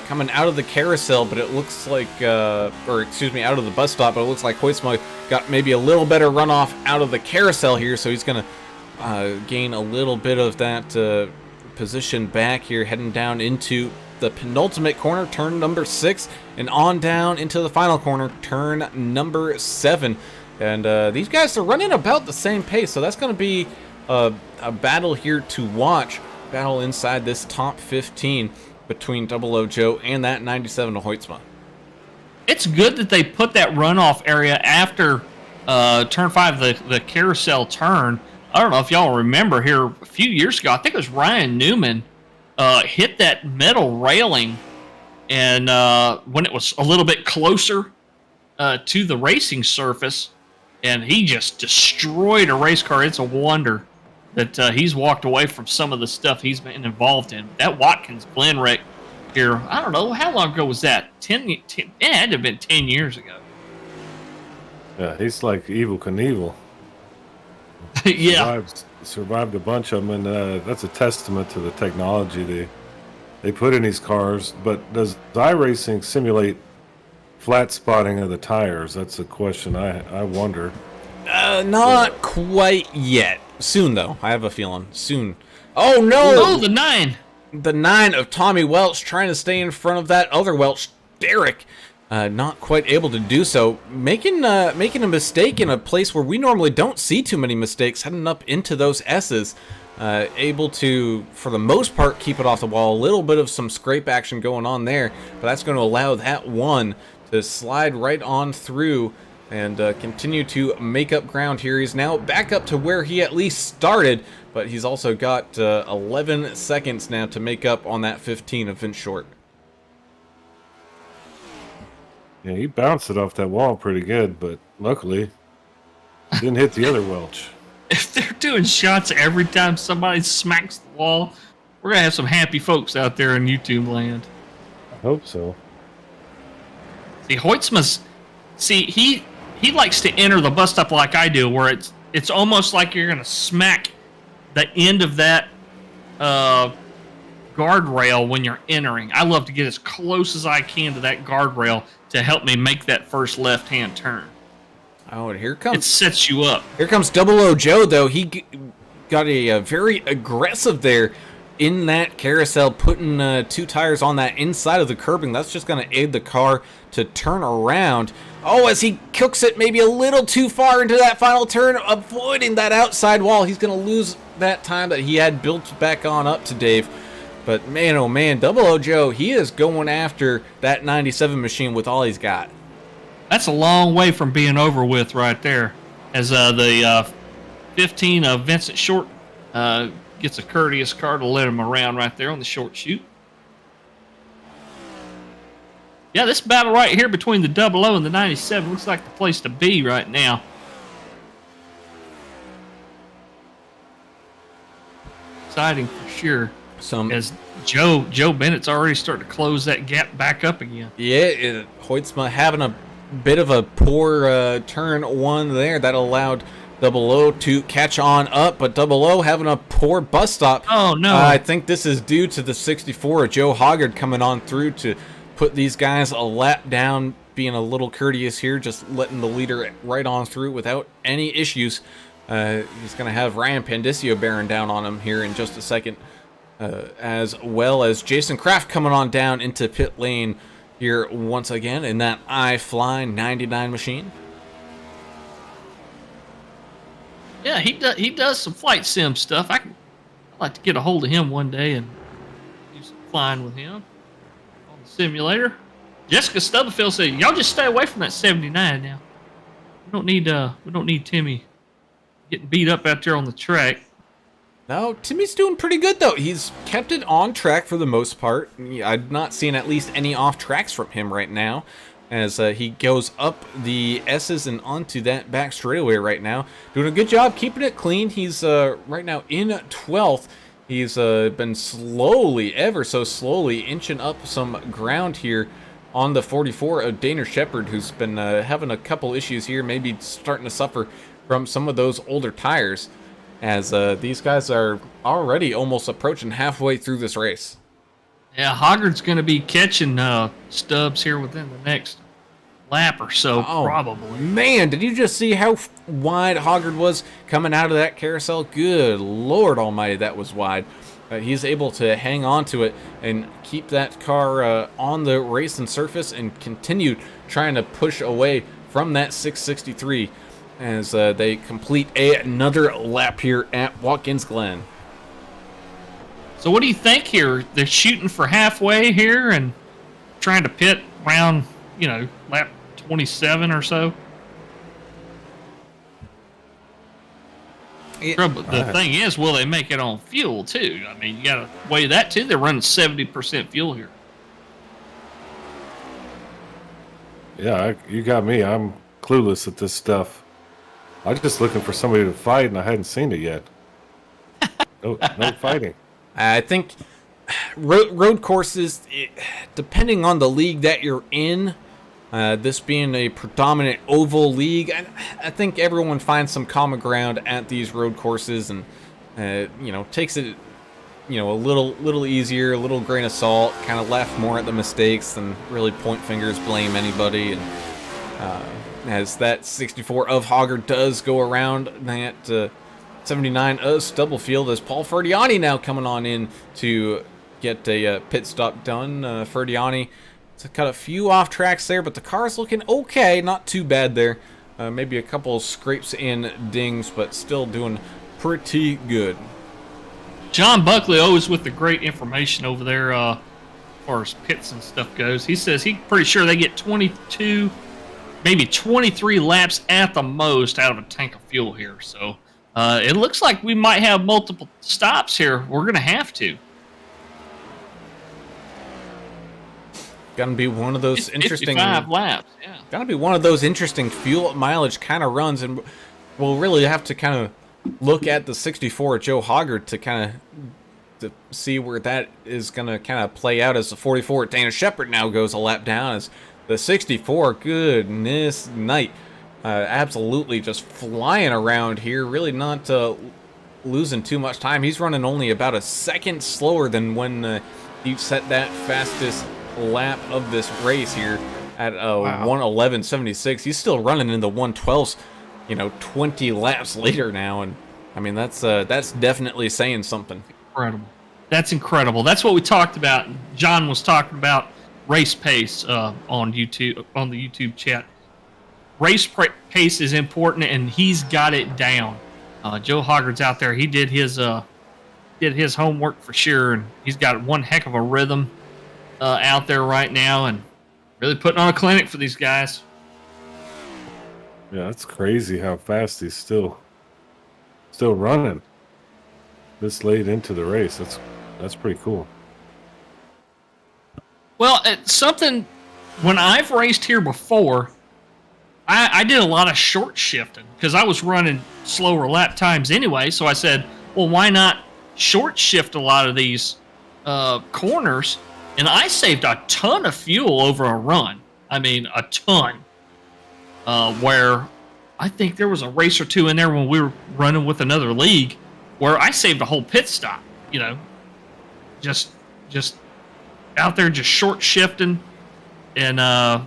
coming out of the carousel, but it looks like, out of the bus stop, but it looks like Hoytsma got maybe a little better runoff out of the carousel here, so he's going to gain a little bit of that position back here, heading down into the penultimate corner, turn number 6, and on down into the final corner, turn number 7. And these guys are running about the same pace, so that's going to be a battle here to watch. Battle inside this top 15 between Double O Joe and that 97 to Hoytsma. It's good that they put that runoff area after turn 5, the carousel turn. I don't know if y'all remember here a few years ago, I think it was Ryan Newman hit that metal railing, and when it was a little bit closer to the racing surface, and he just destroyed a race car. It's a wonder that he's walked away from some of the stuff he's been involved in. That Watkins Glen wreck here, I don't know, how long ago was that? 10 it had to have been 10 years ago. Yeah, he's like Evel Knievel. Yeah. Survived a bunch of them, and that's a testament to the technology they put in these cars. But does iRacing simulate flat spotting of the tires? That's a question I wonder. Not quite yet. Soon, though. I have a feeling. Soon. Oh, no! Oh, the 9! The 9 of Tommy Welch trying to stay in front of that other Welch, Derek. Not quite able to do so. Making a mistake in a place where we normally don't see too many mistakes, heading up into those S's. Able to, for the most part, keep it off the wall. A little bit of some scrape action going on there, but that's going to allow that one to slide right on through and continue to make up ground here. He's now back up to where he at least started, but he's also got 11 seconds now to make up on that 15 of Vince Short. Yeah, he bounced it off that wall pretty good, but luckily didn't hit the other Welch. If they're doing shots every time somebody smacks the wall, we're going to have some happy folks out there in YouTube land. I hope so. See, Hoytsma's... See, he likes to enter the bus stop like I do, where it's almost like you're going to smack the end of that guardrail when you're entering. I love to get as close as I can to that guardrail to help me make that first left-hand turn. Oh, and here comes... It sets you up. Here comes Double O Joe, though. He got a very aggressive there in that carousel, putting 2 tires on that inside of the curbing. That's just going to aid the car to turn around. Oh, as he cooks it maybe a little too far into that final turn, avoiding that outside wall. He's going to lose that time that he had built back on up to Dave. But man, oh man, Double O Joe, he is going after that 97 machine with all he's got. That's a long way from being over with right there. As the 15 of Vincent Short gets a courteous car to let him around right there on the short chute. Yeah, this battle right here between the 00 and the 97 looks like the place to be right now. Exciting for sure. As Joe Bennett's already starting to close that gap back up again. Yeah, Hoytsma having a bit of a poor turn one there that allowed 00 to catch on up, but 00 having a poor bus stop. Oh no! I think this is due to the 64 Joe Hoggard coming on through to put these guys a lap down, being a little courteous here, just letting the leader right on through without any issues. He's going to have Ryan Pandisio bearing down on him here in just a second, as well as Jason Kraft coming on down into pit lane here once again in that I-Fly 99 machine. Yeah, he does some flight sim stuff. I'd like to get a hold of him one day and do some flying with him on the simulator. Jessica Stubblefield said, "Y'all just stay away from that 79 now. We don't need Timmy getting beat up out there on the track." No, Timmy's doing pretty good, though. He's kept it on track for the most part. I've not seen at least any off tracks from him right now, as he goes up the S's and onto that back straightaway right now. Doing a good job keeping it clean. He's right now in 12th. He's been slowly, ever so slowly, inching up some ground here on the 44 of Dana Shepard, who's been having a couple issues here, maybe starting to suffer from some of those older tires, as these guys are already almost approaching halfway through this race. Yeah, Hoggard's going to be catching Stubbs here within the next lap or so, probably. Man, did you just see how wide Hoggard was coming out of that carousel? Good Lord almighty, that was wide. He's able to hang on to it and keep that car on the racing surface and continue trying to push away from that 663 as they complete another lap here at Watkins Glen. So what do you think here? They're shooting for halfway here and trying to pit around, lap 27 or so? The thing is, will they make it on fuel, too? I mean, you got to weigh that, too. They're running 70% fuel here. Yeah, you got me. I'm clueless at this stuff. I'm just looking for somebody to fight, and I hadn't seen it yet. No fighting. I think road courses, depending on the league that you're in, this being a predominant oval league, I think everyone finds some common ground at these road courses and, takes it, a little easier, a little grain of salt, kind of laugh more at the mistakes than really point fingers, blame anybody. And as that 64 of Hoggard does go around that 79 of Stubblefield, as Paul Ferdiani now coming on in to get a pit stop done. Ferdiani got a few off tracks there, but the car's looking okay, not too bad there. Maybe a couple scrapes and dings, but still doing pretty good. John Buckley always with the great information over there as far as pits and stuff goes. He says he's pretty sure they get 22 maybe 23 laps at the most out of a tank of fuel here. So it looks like we might have multiple stops here. We're going to have to. Gonna be one of those interesting 55 laps, yeah. Gonna be one of those interesting fuel mileage kind of runs, and we'll really have to kind of look at the 64 Joe Hoggard to kind of to see where that is gonna kind of play out as the 44 Dana Shepard now goes a lap down as the 64. Goodness night, absolutely just flying around here, really not losing too much time. He's running only about a second slower than when he set that fastest lap of this race here at 1:11.76. He's still running in the 1:12s, 20 laps later now, and I mean that's definitely saying something. Incredible. That's incredible. That's what we talked about. John was talking about race pace on YouTube, on the YouTube chat. Race pace is important, and he's got it down. Joe Hoggard's out there. He did his homework for sure, and he's got one heck of a rhythm out there right now, and really putting on a clinic for these guys. Yeah, that's crazy how fast he's still running this late into the race. That's pretty cool. Well, it's something, when I've raced here before, I did a lot of short shifting because I was running slower lap times anyway. So I said, well, why not short shift a lot of these corners? And I saved a ton of fuel over a run. I mean, a ton. Where I think there was a race or two in there when we were running with another league where I saved a whole pit stop, just out there just short shifting and,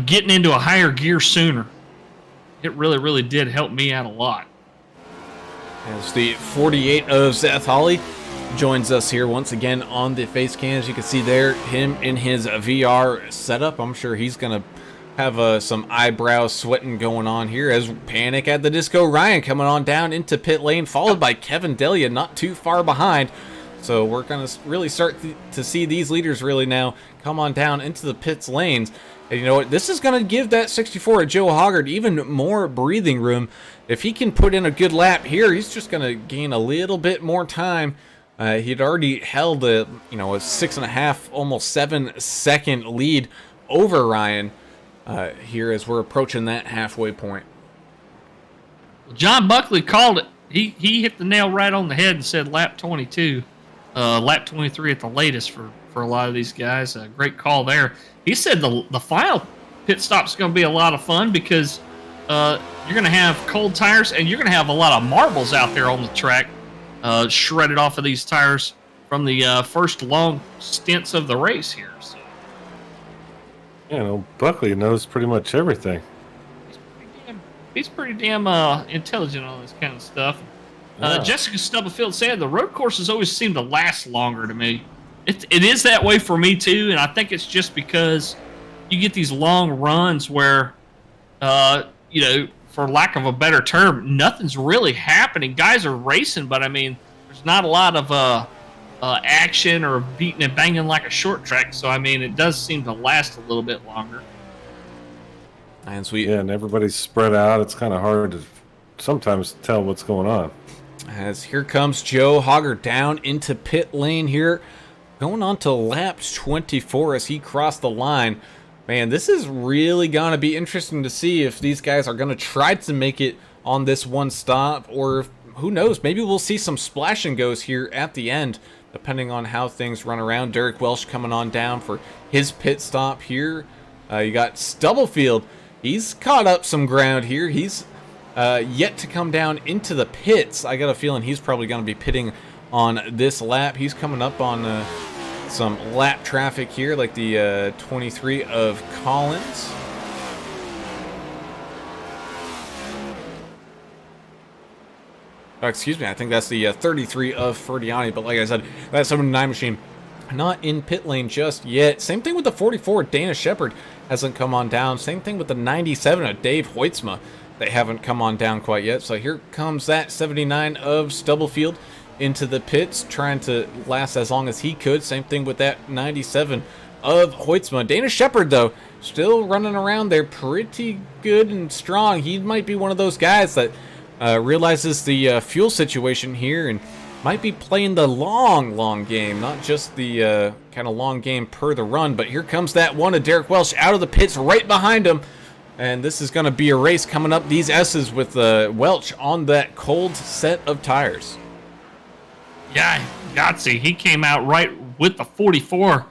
getting into a higher gear sooner. It really, really did help me out a lot. As the 48 of Seth Holly joins us here once again on the face cam. As you can see there, him in his VR setup. I'm sure he's gonna have some eyebrow sweating going on here as Panic at the Disco Ryan coming on down into pit lane, followed by Kevin Delia not too far behind. So we're gonna really start to see these leaders really now come on down into the pits lanes. And you know what? This is gonna give that 64 of Joe Hoggard even more breathing room. If he can put in a good lap here, he's just gonna gain a little bit more time. He'd already held a 6.5, almost 7-second lead over Ryan here as we're approaching that halfway point. John Buckley called it. He hit the nail right on the head and said lap 22, lap 23 at the latest for a lot of these guys. A great call there. He said the final pit stop's going to be a lot of fun because you're going to have cold tires and you're going to have a lot of marbles out there on the track. Shredded off of these tires from the first long stints of the race here. So. Buckley knows pretty much everything. He's pretty damn intelligent on this kind of stuff. Jessica Stubblefield said the road courses always seem to last longer to me. It is that way for me too, and I think it's just because you get these long runs where, for lack of a better term, nothing's really happening. Guys are racing, but I mean, there's not a lot of action or beating and banging like a short track. So I mean, it does seem to last a little bit longer. And sweet. Yeah, and everybody's spread out. It's kind of hard to sometimes tell what's going on. As here comes Joe Hoggard down into pit lane here, going on to lap 24 as he crossed the line. Man, this is really going to be interesting to see if these guys are going to try to make it on this one stop, or if, who knows, maybe we'll see some splash and goes here at the end, depending on how things run around. Derek Welsh coming on down for his pit stop here. You got Stubblefield. He's caught up some ground here. He's yet to come down into the pits. I got a feeling he's probably going to be pitting on this lap. He's coming up on some lap traffic here, like the 23 of Collins. Oh, excuse me, I think that's the 33 of Ferdiani, but like I said, that 79 machine not in pit lane just yet. Same thing with the 44, Dana Shepard hasn't come on down. Same thing with the 97 of Dave Hoytsma. They haven't come on down quite yet. So here comes that 79 of Stubblefield into the pits, trying to last as long as he could. Same thing with that 97 of Hoytsma. Dana Shepard, though, still running around there pretty good and strong. He might be one of those guys that realizes the fuel situation here and might be playing the long game, not just the kind of long game per the run. But here comes that one of Derek Welsh out of the pits right behind him. And this is going to be a race coming up. These S's with Welch on that cold set of tires. Yeah, Gotsy, he came out right with the 44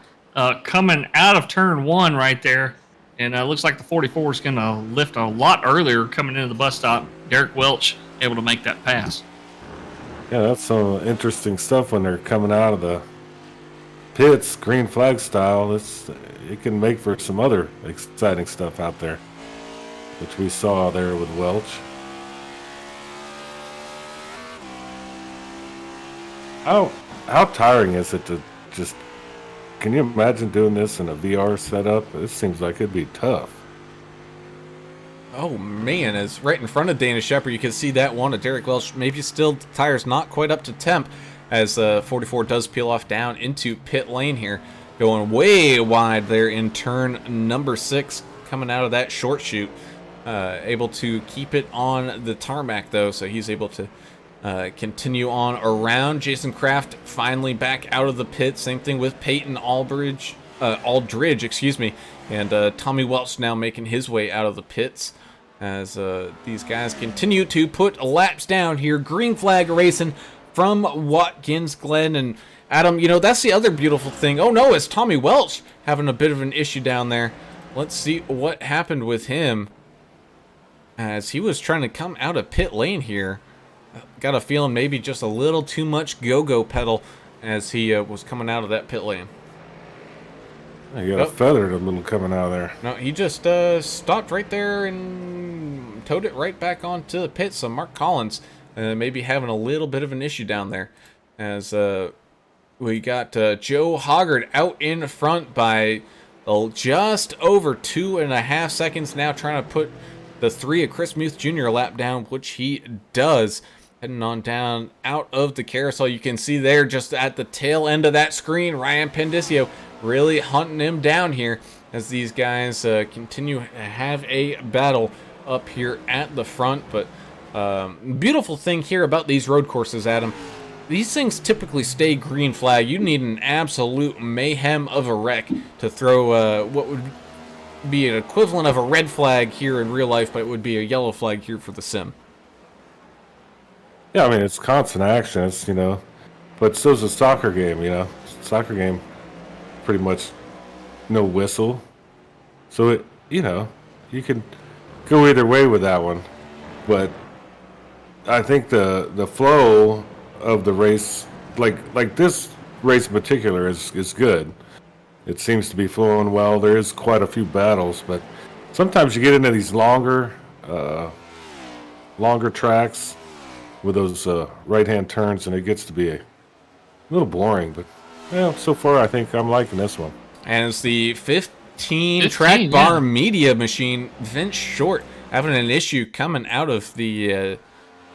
coming out of turn 1 right there. And looks like the 44 is going to lift a lot earlier coming into the bus stop. Derek Welch able to make that pass. Yeah, that's some interesting stuff when they're coming out of the pits, green flag style. It can make for some other exciting stuff out there, which we saw there with Welch. How tiring is it to just... Can you imagine doing this in a VR setup? This seems like it'd be tough. Oh man, as right in front of Dana Shepard, you can see that one of Derek Welch. Maybe still the tires not quite up to temp as 44 does peel off down into pit lane here. Going way wide there in turn number 6, coming out of that short chute. Able to keep it on the tarmac though, so he's able to continue on around. Jason Kraft finally back out of the pit. Same thing with Peyton Aldridge, excuse me, and Tommy Welch now making his way out of the pits as these guys continue to put laps down here. Green flag racing from Watkins, Glen, and Adam. You know, that's the other beautiful thing. Oh no, it's Tommy Welch having a bit of an issue down there. Let's see what happened with him as he was trying to come out of pit lane here. Got a feeling maybe just a little too much go-go pedal as he was coming out of that pit lane. You got a feathered a little coming out of there. No, he just stopped right there and towed it right back onto the pit. So Mark Collins maybe having a little bit of an issue down there as we got Joe Hoggard out in front by just over 2.5 seconds now, trying to put the 3 of Chris Muth Jr. lap down, which he does. Heading on down out of the carousel. You can see there just at the tail end of that screen, Ryan Pandisio really hunting him down here as these guys continue to have a battle up here at the front. But beautiful thing here about these road courses, Adam, these things typically stay green flag. You need an absolute mayhem of a wreck to throw what would be an equivalent of a red flag here in real life, but it would be a yellow flag here for the sim. Yeah, I mean, it's constant action, it's, but so's a soccer game, Soccer game, pretty much no whistle. So, you can go either way with that one. But I think the flow of the race, like this race in particular, is good. It seems to be flowing well. There is quite a few battles, but sometimes you get into these longer tracks with those right-hand turns, and it gets to be a little boring. But so far I think I'm liking this one. And it's the 15 track bar media machine. Vince Short having an issue coming out of the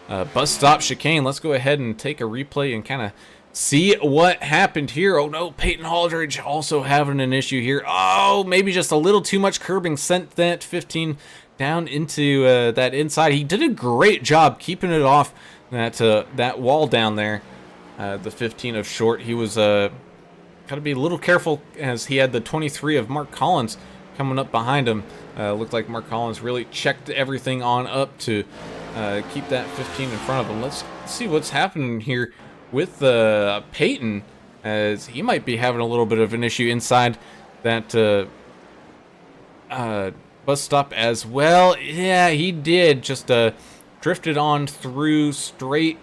bus stop chicane. Let's go ahead and take a replay and kind of see what happened here. Oh no, Peyton Aldridge also having an issue here. Oh, maybe just a little too much curbing sent that 15 down into that inside. He did a great job keeping it off that wall down there. The 15 of Short. He was got to be a little careful as he had the 23 of Mark Collins coming up behind him. Looked like Mark Collins really checked everything on up to keep that 15 in front of him. Let's see what's happening here with Peyton, as he might be having a little bit of an issue inside that bus stop as well. Yeah, he did. Just drifted on through straight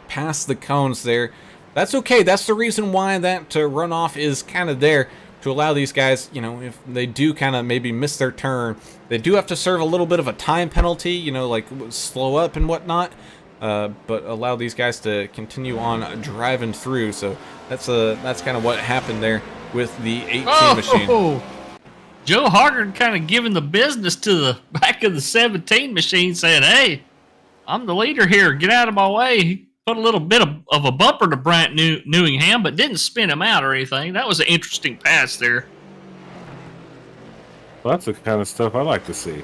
past the cones there. That's okay. That's the reason why that runoff is kind of there, to allow these guys, if they do kind of maybe miss their turn, they do have to serve a little bit of a time penalty, like slow up and whatnot. But allow these guys to continue on driving through. So that's kind of what happened there with the 18 machine. Joe Hoggard kind of giving the business to the back of the 17 machine, saying, "Hey, I'm the leader here. Get out of my way." He put a little bit of a bumper to Brant Newingham, but didn't spin him out or anything. That was an interesting pass there. Well, that's the kind of stuff I like to see.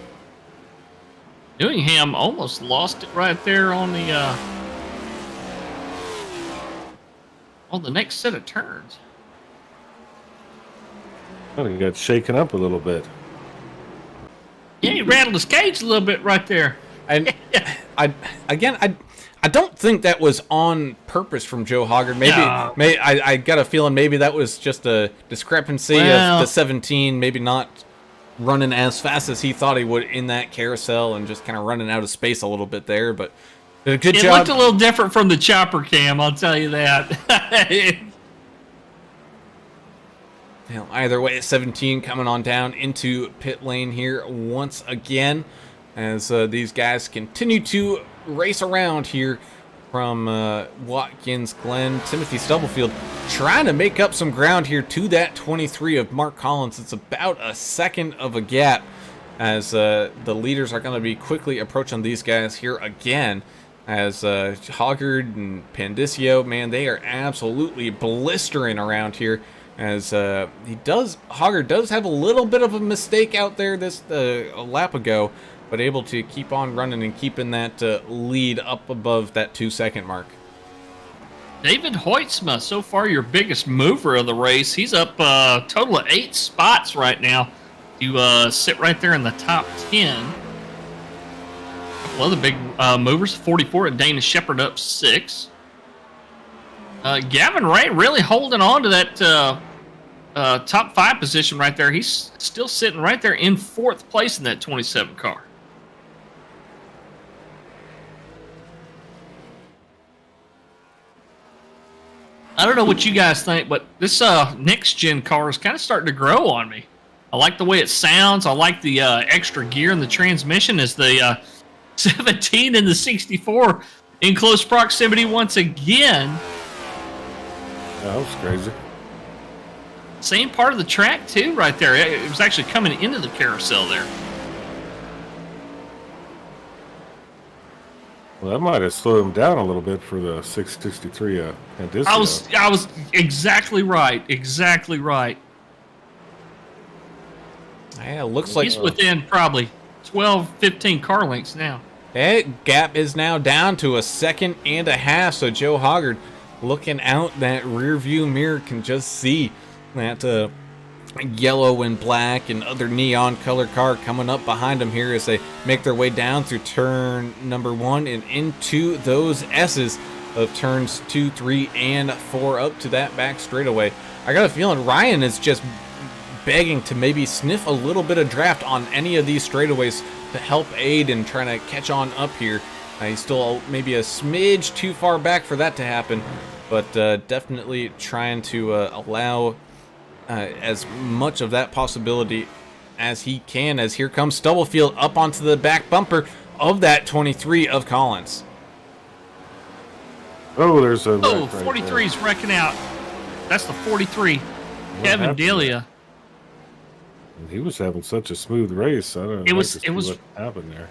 Newingham almost lost it right there on the next set of turns. Well, he got shaken up a little bit. Yeah, he rattled his cage a little bit right there. And I don't think that was on purpose from Joe Hoggard. Maybe, I got a feeling maybe that was just a discrepancy of the 17, maybe not running as fast as he thought he would in that carousel and just kind of running out of space a little bit there. But did a good job. It looked a little different from the chopper cam, I'll tell you that. Either way, 17 coming on down into pit lane here once again as these guys continue to race around here from Watkins, Glen, Timothy Stubblefield, trying to make up some ground here to that 23 of Mark Collins. It's about a second of a gap as the leaders are going to be quickly approaching these guys here again as Hoggard and Pandisio, man, they are absolutely blistering around here. As Hoggard does have a little bit of a mistake out there a lap ago, but able to keep on running and keeping that lead up above that 2-second mark. David Hoytsma, so far your biggest mover of the race. He's up a total of 8 spots right now to sit right there in the top 10. A couple other big movers, 44 at Dana Shepard up 6. Gavin Ray really holding on to that top 5 position right there. He's still sitting right there in 4th place in that 27 car. I don't know what you guys think, but this next gen car is kind of starting to grow on me. I like the way it sounds. I like the extra gear in the transmission as the 17 and the 64 in close proximity once again. That was crazy. Same part of the track too right there. It was actually coming into the carousel there. Well, that might have slowed him down a little bit for the 663 Pandisio. I was exactly right. Exactly right. Yeah, it looks like he's within probably 12, 15 car lengths now. That gap is now down to 1.5 seconds, so Joe Hoggard looking out that rear view mirror can just see that yellow and black and other neon color car coming up behind them here as they make their way down through turn number 1 and into those S's of turns 2, 3, and 4 up to that back straightaway. I got a feeling Ryan is just begging to maybe sniff a little bit of draft on any of these straightaways to help aid in trying to catch on up here. He's still maybe a smidge too far back for that to happen, but definitely trying to allow as much of that possibility as he can, as here comes Stubblefield up onto the back bumper of that 23 of Collins. Oh, there's a... Oh, 43's wrecking out. That's the 43. Kevin Delia. He was having such a smooth race. I don't know what happened there.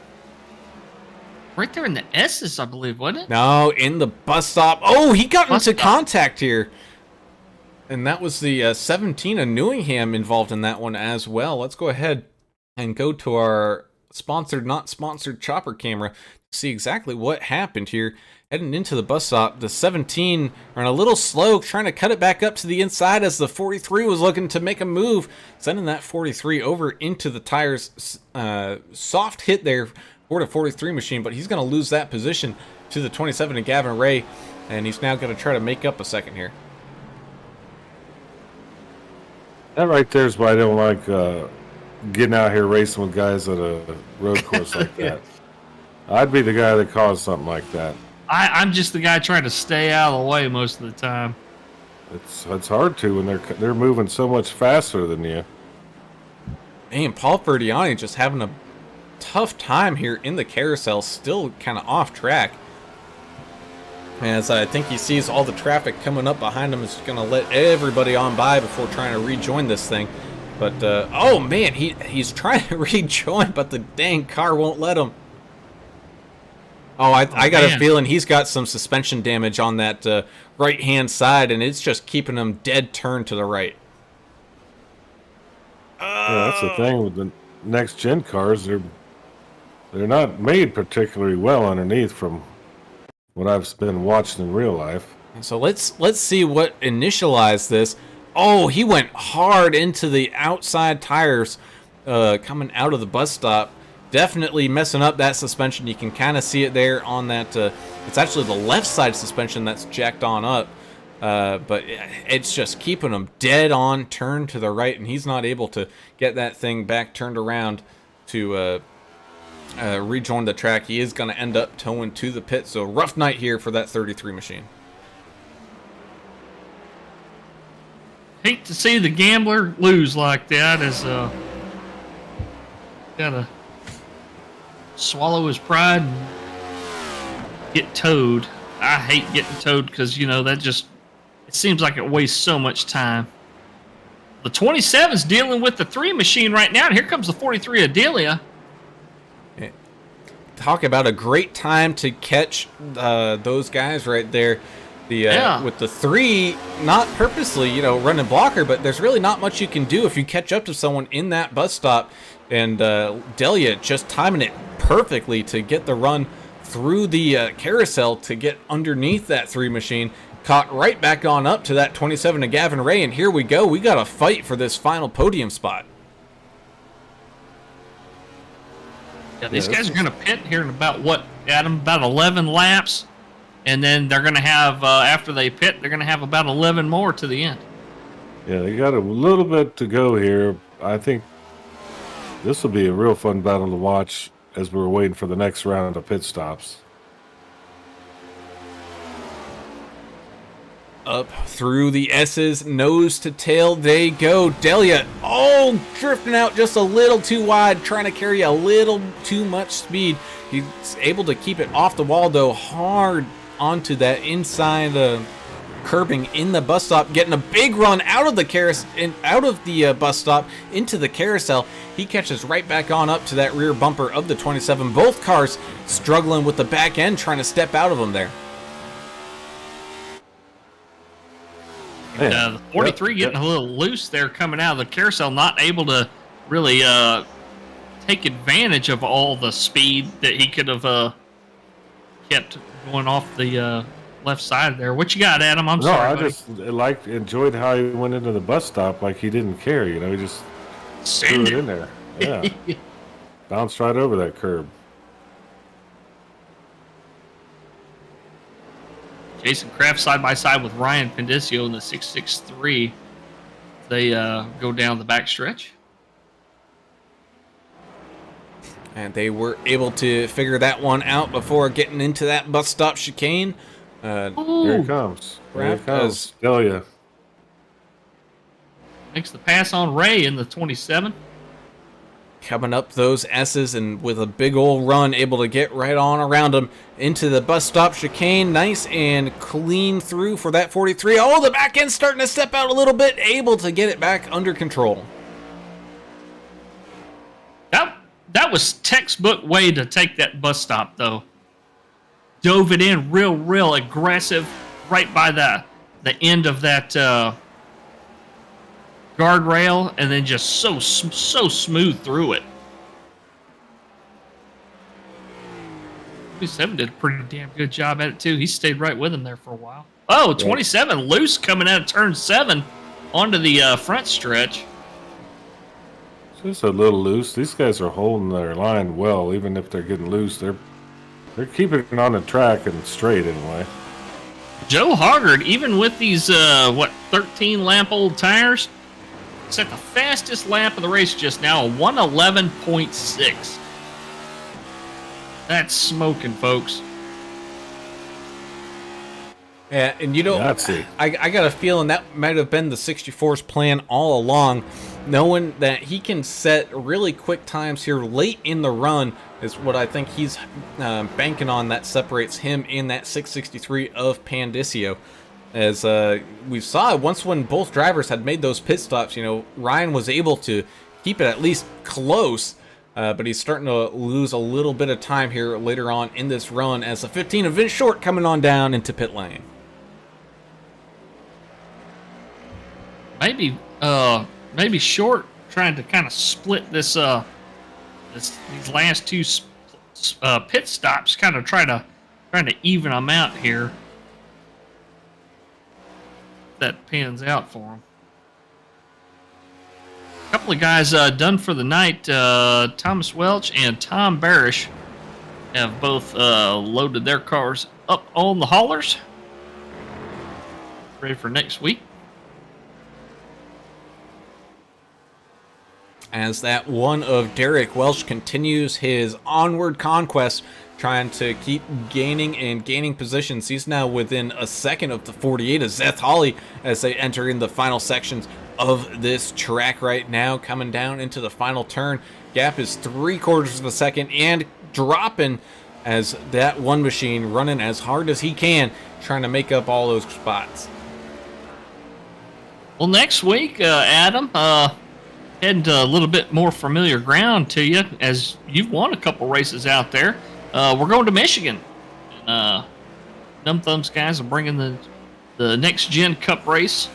Right there in the S's, I believe, wasn't it? No, in the bus stop. Oh, he got into contact here. And that was the 17 of Newingham involved in that one as well. Let's go ahead and go to our sponsored, not sponsored chopper camera to see exactly what happened here. Heading into the bus stop, the 17 ran a little slow, trying to cut it back up to the inside as the 43 was looking to make a move, sending that 43 over into the tires. Soft hit there for the 43 machine, but he's going to lose that position to the 27 of Gavin Ray, and he's now going to try to make up a second here. That right there is why I don't like getting out here racing with guys at a road course like that. I'd be the guy that caused something like that. I'm just the guy trying to stay out of the way most of the time. It's hard to when they're moving so much faster than you. Man, Paul Ferdiani just having a tough time here in the carousel, still kind of off track. As I think he sees all the traffic coming up behind him, is going to let everybody on by before trying to rejoin this thing. But, oh man, he's trying to rejoin, but the dang car won't let him. Oh, I got a feeling he's got some suspension damage on that right-hand side, and it's just keeping him dead turned to the right. Yeah, that's the thing with next gen cars, they're not made particularly well underneath from what I've been watching in real life. So let's see what initialized this. Oh, he went hard into the outside tires coming out of the bus stop. Definitely messing up that suspension. You can kind of see it there on that. It's actually the left side suspension that's jacked on up. But it's just keeping him dead on, turned to the right, and he's not able to get that thing back turned around to rejoin the track. He is going to end up towing to the pit. So rough night here for that 33 machine. Hate to see the gambler lose like that. As gotta swallow his pride and get towed. I hate getting towed because that just, it seems like it wastes so much time. The 27's dealing with the 3 machine right now, and here comes the 43 of Delia. Talk about a great time to catch those guys right there. With the 3, not purposely, running blocker, but there's really not much you can do if you catch up to someone in that bus stop. And Delia just timing it perfectly to get the run through the carousel to get underneath that 3 machine. Caught right back on up to that 27 of Gavin Ray, and here we go. We got a fight for this final podium spot. Yeah, these guys are going to pit here in about, Adam? About 11 laps. And then they're going to have, after they pit, they're going to have about 11 more to the end. Yeah, they got a little bit to go here. I think this will be a real fun battle to watch as we're waiting for the next round of pit stops. Up through the S's, nose to tail they go. Delia, drifting out just a little too wide, trying to carry a little too much speed. He's able to keep it off the wall, though, hard onto that inside curbing in the bus stop, getting a big run out of the bus stop into the carousel. He catches right back on up to that rear bumper of the 27. Both cars struggling with the back end, trying to step out of them there. The 43 getting a little loose there coming out of the carousel, not able to really take advantage of all the speed that he could have kept going off the left side there. What you got, Adam? I'm sorry. I just enjoyed how he went into the bus stop like he didn't care. He just threw it in there. Yeah, bounced right over that curb. Jason Kraft side by side with Ryan Pandisio in the 663. They go down the back stretch. And they were able to figure that one out before getting into that bus stop chicane. Here it comes. Here it comes. Delia. Makes the pass on Ray in the 27. Coming up those S's and with a big old run, able to get right on around them into the bus stop chicane. Nice and clean through for that 43. Oh, the back end's starting to step out a little bit. Able to get it back under control. That was textbook way to take that bus stop, though. Dove it in real aggressive right by the end of that guardrail, and then just so smooth through it. 27 did a pretty damn good job at it, too. He stayed right with him there for a while. Oh, 27 loose coming out of turn 7 onto the front stretch. Just a little loose. These guys are holding their line well, even if they're getting loose. They're keeping it on the track and straight anyway. Joe Hoggard, even with these 13 lap old tires, set the fastest lap of the race just now, a 111.6. That's smoking, folks. Yeah, and I got a feeling that might have been the 64's plan all along, knowing that he can set really quick times here late in the run is what I think he's banking on. That separates him in that 663 of Pandisio. As we saw once when both drivers had made those pit stops, Ryan was able to keep it at least close, but he's starting to lose a little bit of time here later on in this run as the 15 of Vince Short coming on down into pit lane. Maybe Short trying to kind of split this These last two pit stops kind of trying to even them out here. That pans out for them. A couple of guys done for the night. Thomas Welch and Tom Barish have both loaded their cars up on the haulers. Ready for next week. As that one of Derek Welsh continues his onward conquest, trying to keep gaining positions. He's now within a second of the 48 of Seth Holly as they enter in the final sections of this track right now, coming down into the final turn. Gap is 3/4 of a second and dropping as that one machine running as hard as he can, trying to make up all those spots. Well, next week, Adam, heading to a little bit more familiar ground to you, as you've won a couple races out there. We're going to Michigan. Dumb Thumbs guys are bringing the Next Gen Cup race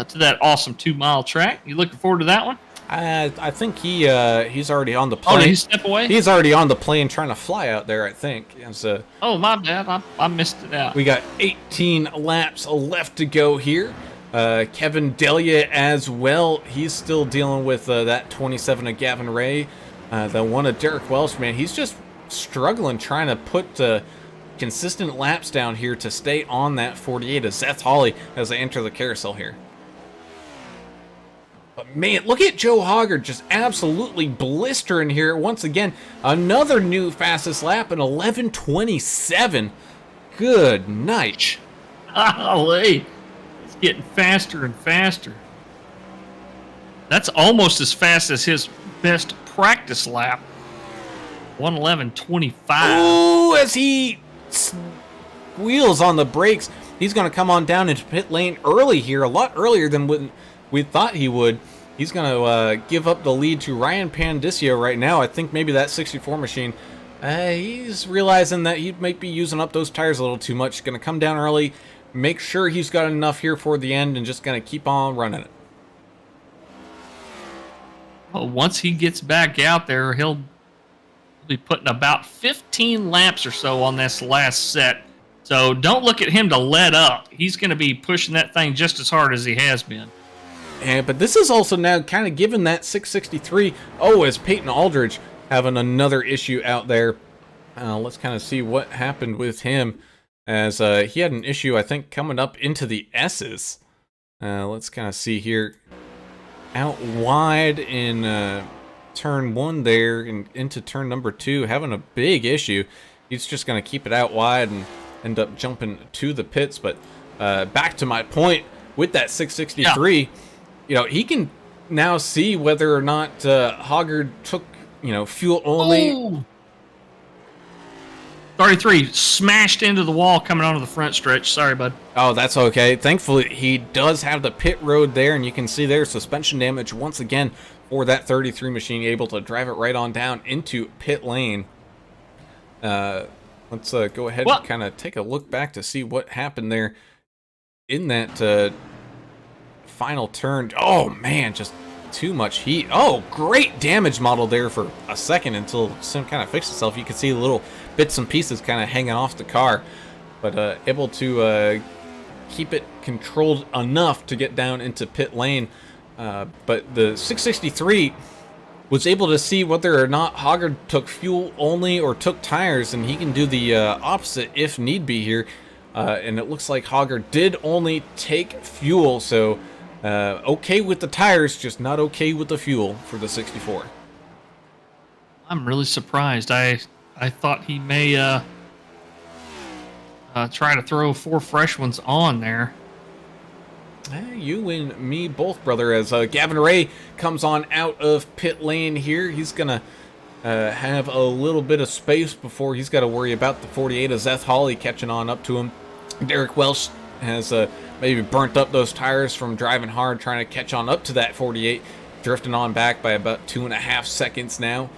to that awesome 2-mile track. You looking forward to that one? I think he's already on the plane. Oh, did he step away? He's already on the plane trying to fly out there, I think. And so, oh, my bad. I missed it out. We got 18 laps left to go here. Kevin Delia as well. He's still dealing with that 27 of Gavin Ray. The one of Derek Welsh, man, he's just struggling trying to put consistent laps down here to stay on that 48 of Seth Holly as they enter the carousel here. But man, look at Joe Hoggard just absolutely blistering here once again. Another new fastest lap, an 11:27. Good night. Golly, it's getting faster and faster. That's almost as fast as his best practice lap. 1:11:25. Oh, as he wheels on the brakes, he's going to come on down into pit lane early here, a lot earlier than when we thought he would. He's going to give up the lead to Ryan Pandisio right now. I think maybe that 64 machine, he's realizing that he might be using up those tires a little too much. Going to come down early, make sure he's got enough here for the end, and just going to keep on running it. Well, once he gets back out there, he'll be putting about 15 laps or so on this last set. So don't look at him to let up. He's going to be pushing that thing just as hard as he has been. But this is also now kind of given that 663. Oh, as Peyton Aldridge having another issue out there. Let's kind of see what happened with him, as he had an issue, I think, coming up into the S's. Let's kind of see here. Out wide in turn 1 there and into turn number 2, having a big issue. He's just going to keep it out wide and end up jumping to the pits. But back to my point with that 663, you know, he can now see whether or not Hoggard took, fuel only. Oh. 33 smashed into the wall coming onto the front stretch. Sorry, bud. Oh, that's okay. Thankfully, he does have the pit road there, and you can see there's suspension damage once again for that 33 machine, able to drive it right on down into pit lane. Let's go ahead and kind of take a look back to see what happened there in that final turn. Oh, man, just too much heat. Oh, great damage model there for a second until Sim kind of fixed itself. You can see little bits and pieces kind of hanging off the car, but able to keep it controlled enough to get down into pit lane. But the 663 was able to see whether or not Hoggard took fuel only or took tires, and he can do the opposite if need be here. And it looks like Hoggard did only take fuel, so okay with the tires, just not okay with the fuel for the 64. I'm really surprised. I thought he may try to throw 4 fresh ones on there. You and me both, brother, as Gavin Ray comes on out of pit lane here. He's going to have a little bit of space before he's got to worry about the 48 of Seth Holly catching on up to him. Derek Welsh has maybe burnt up those tires from driving hard, trying to catch on up to that 48, drifting on back by about 2.5 seconds now.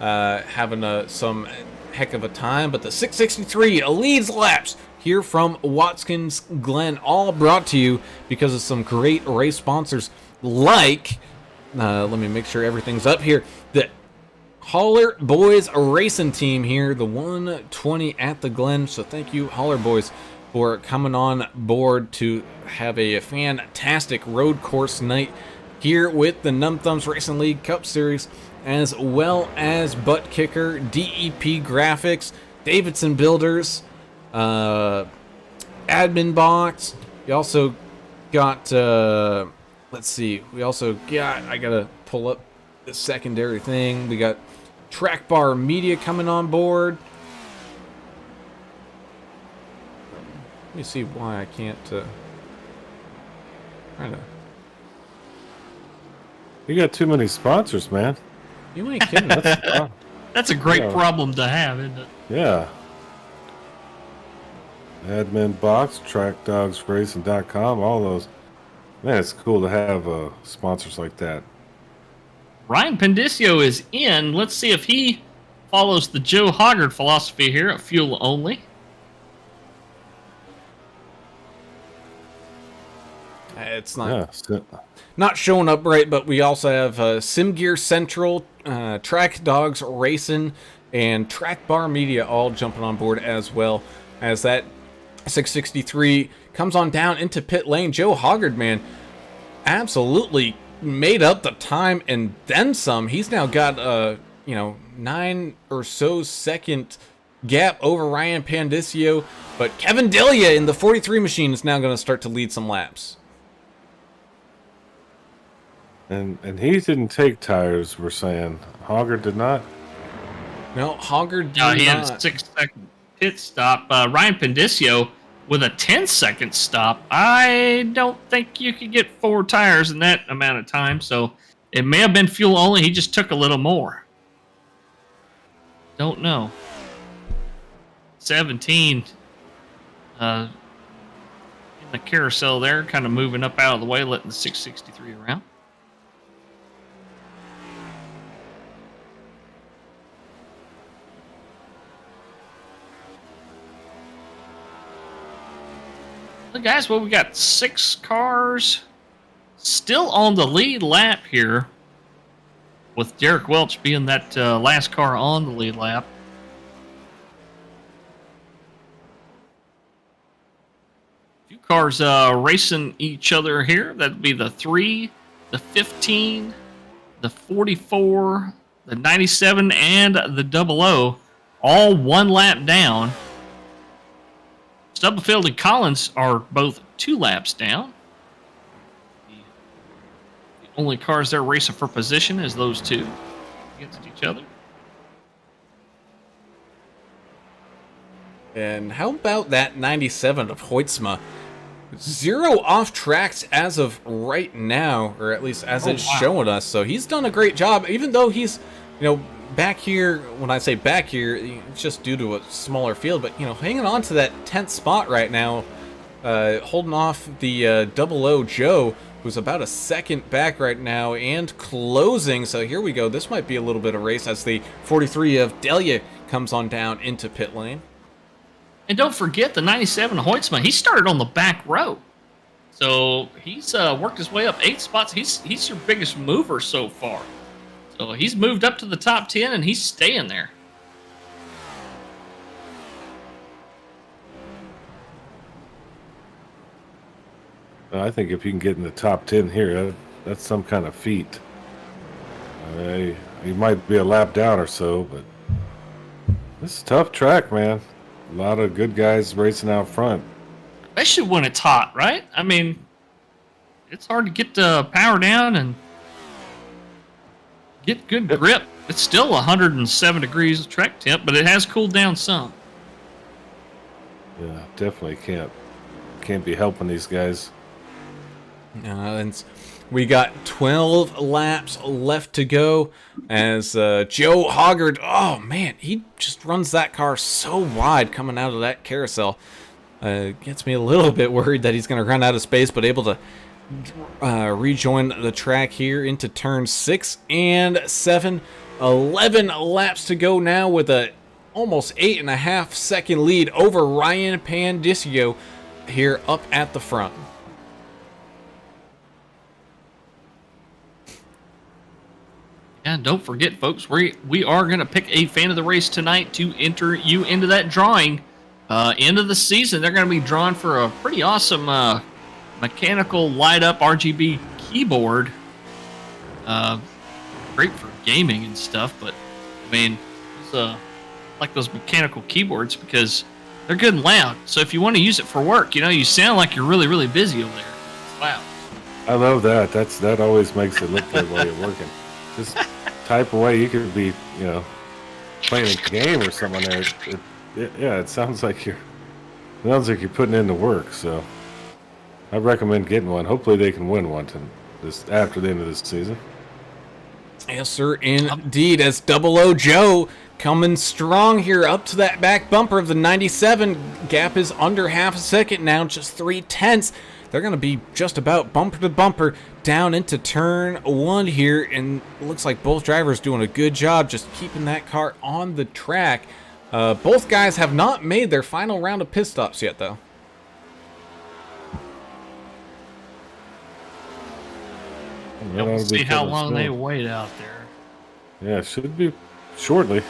Having some heck of a time, but the 663 leads laps here from Watkins Glen, all brought to you because of some great race sponsors like, let me make sure everything's up here, the Holler Boys Racing Team here, the 120 at the Glen. So thank you, Holler Boys, for coming on board to have a fantastic road course night here with the Numb Thumbs Racing League Cup Series, as well as ButtKicker, DEPGraphics, Davidson Builders, AdminBoxx. We also got, let's see, I gotta pull up the secondary thing. We got Track Bar Media coming on board. Let me see why I can't, You got too many sponsors, man. You ain't kidding. That's a great problem to have, isn't it? Yeah. AdminBoxx, TrackDogsRacing.com, all those. Man, it's cool to have sponsors like that. Ryan Pandisio is in. Let's see if he follows the Joe Hoggard philosophy here at fuel only. It's not showing up right, but we also have SimGearCentral, Track Dogs Racing, and Track Bar Media all jumping on board, as well as that 663 comes on down into pit lane. Joe Hoggard, man, absolutely made up the time and then some. He's now got a 9 or so second gap over Ryan Pandisio, but Kevin Delia in the 43 machine is now going to start to lead some laps. And he didn't take tires, we're saying. Hoggard did not? No, Hoggard did No, he had not. a 6-second pit stop. Ryan Pandisio with a 10-second stop. I don't think you could get 4 tires in that amount of time, so it may have been fuel only. He just took a little more. Don't know. 17 in the carousel there, kind of moving up out of the way, letting the 663 around. Well, guys, we got 6 cars still on the lead lap here, with Derek Welch being that last car on the lead lap. Few cars racing each other here. That'd be the 3, the 15, the 44, the 97, and the 00, all 1 lap down. Stubblefield and Collins are both 2 laps down. The only cars they're racing for position is those 2 against each other. And how about that 97 of Hoytsma? 0 off tracks as of right now, or at least as it's showing us. So he's done a great job, even though he's, back here. When I say back here, it's just due to a smaller field, but hanging on to that 10th spot right now, holding off the 00 Joe, who's about a second back right now and closing. So here we go. This might be a little bit of race as the 43 of Delia comes on down into pit lane. And don't forget the 97 Hoytsma. He started on the back row, so he's worked his way up 8 spots. He's your biggest mover so far. So he's moved up to the top 10, and he's staying there. I think if you can get in the top 10 here, that's some kind of feat. He might be a lap down or so, but this is a tough track, man. A lot of good guys racing out front. Especially when it's hot, right? I mean, it's hard to get the power down and get good grip. It's still 107 degrees track temp, but it has cooled down some. Yeah, definitely can't be helping these guys. And we got 12 laps left to go as Joe Hoggard, oh man, he just runs that car so wide coming out of that carousel. Gets me a little bit worried that he's going to run out of space, but able to rejoin the track here into turn 6 and 7. 11 laps to go now with a almost 8.5 second lead over Ryan Pandisio here up at the front. And don't forget, folks, we are going to pick a fan of the race tonight to enter you into that drawing. End of the season, they're going to be drawn for a pretty awesome mechanical light-up RGB keyboard. Great for gaming and stuff, but, I mean, it's like those mechanical keyboards because they're good and loud. So if you want to use it for work, you sound like you're really, really busy over there. It's loud. I love that. That always makes it look good while you're working. Just type away. You could be, playing a game or something there. It sounds like you're putting in the work. So I recommend getting one. Hopefully they can win one after the end of this season. Yes, sir, indeed. As Double O Joe coming strong here up to that back bumper of the 97. Gap is under half a second now, just 0.3. They're going to be just about bumper to bumper down into turn 1 here, and it looks like both drivers doing a good job just keeping that car on the track. Both guys have not made their final round of pit stops yet, though. We'll see how long they wait out there. Yeah, it should be shortly.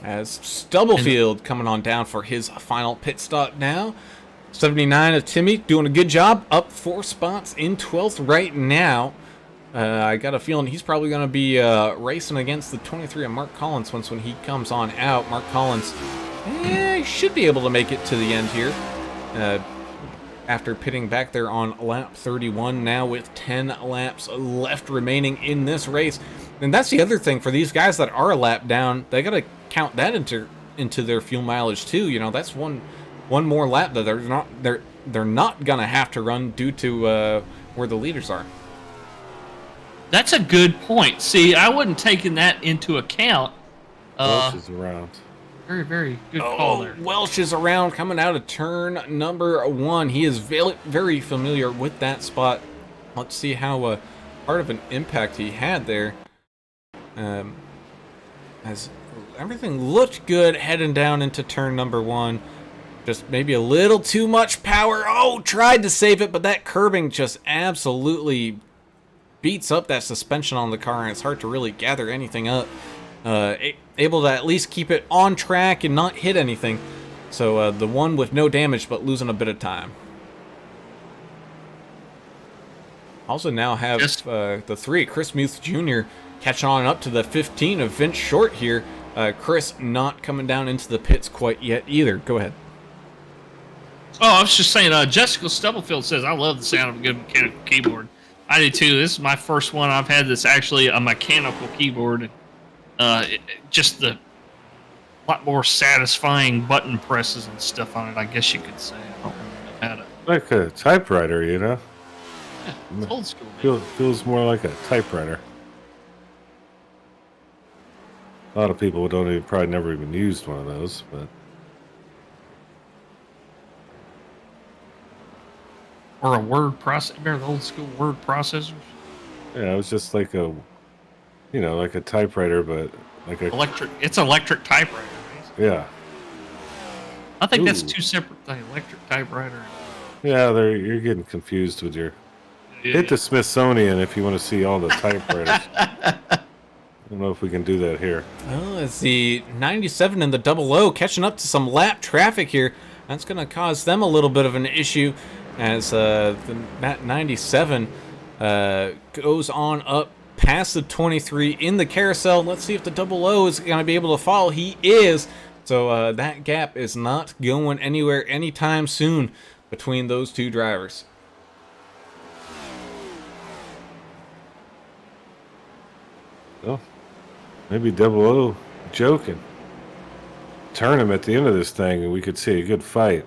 As Stubblefield coming on down for his final pit stop now. 79 of Timmy doing a good job, up 4 spots in 12th right now. I got a feeling he's probably going to be racing against the 23 of Mark Collins when he comes on out. Mark Collins should be able to make it to the end here after pitting back there on lap 31 now with 10 laps left remaining in this race. And that's the other thing for these guys that are a lap down. They got to count that into their fuel mileage too. That's one more lap that they're not gonna have to run due to where the leaders are. That's a good point. See, I wasn't taking that into account. Welsh is around. Very, very good call there. Welsh is around coming out of turn number 1. He is very familiar with that spot. Let's see how part of an impact he had there. As everything looked good heading down into turn number 1. Just maybe a little too much power. Tried to save it, but that curbing just absolutely beats up that suspension on the car, and it's hard to really gather anything up. Able to at least keep it on track and not hit anything. So the one with no damage, but losing a bit of time. Also now have the 3, Chris Muth Jr. catching on up to the 15 of Vince Short here. Chris not coming down into the pits quite yet either. Go ahead. I was just saying, Jessica Stubblefield says, I love the sound of a good mechanical keyboard. I do too. This is my first one I've had that's actually a mechanical keyboard. Just the lot more satisfying button presses and stuff on it, I guess you could say. I don't really know how to. Like a typewriter, Yeah, it's old school. Feels more like a typewriter. A lot of people probably never even used one of those, but. Or a word processor. Remember the old school word processors? Yeah, it was just like a typewriter, but like a electric. It's electric typewriter. Right? Yeah. I think that's two separate things. Electric typewriter. Yeah, you're getting confused with your. Hit the Smithsonian if you want to see all the typewriters. I don't know if we can do that here. Well, it's the 97 and the 00 catching up to some lap traffic here. That's going to cause them a little bit of an issue as that 97 goes on up past the 23 in the carousel. Let's see if the 00 is going to be able to follow. He is. So that gap is not going anywhere anytime soon between those two drivers. Well, maybe 00 joking. Turn him at the end of this thing and we could see a good fight.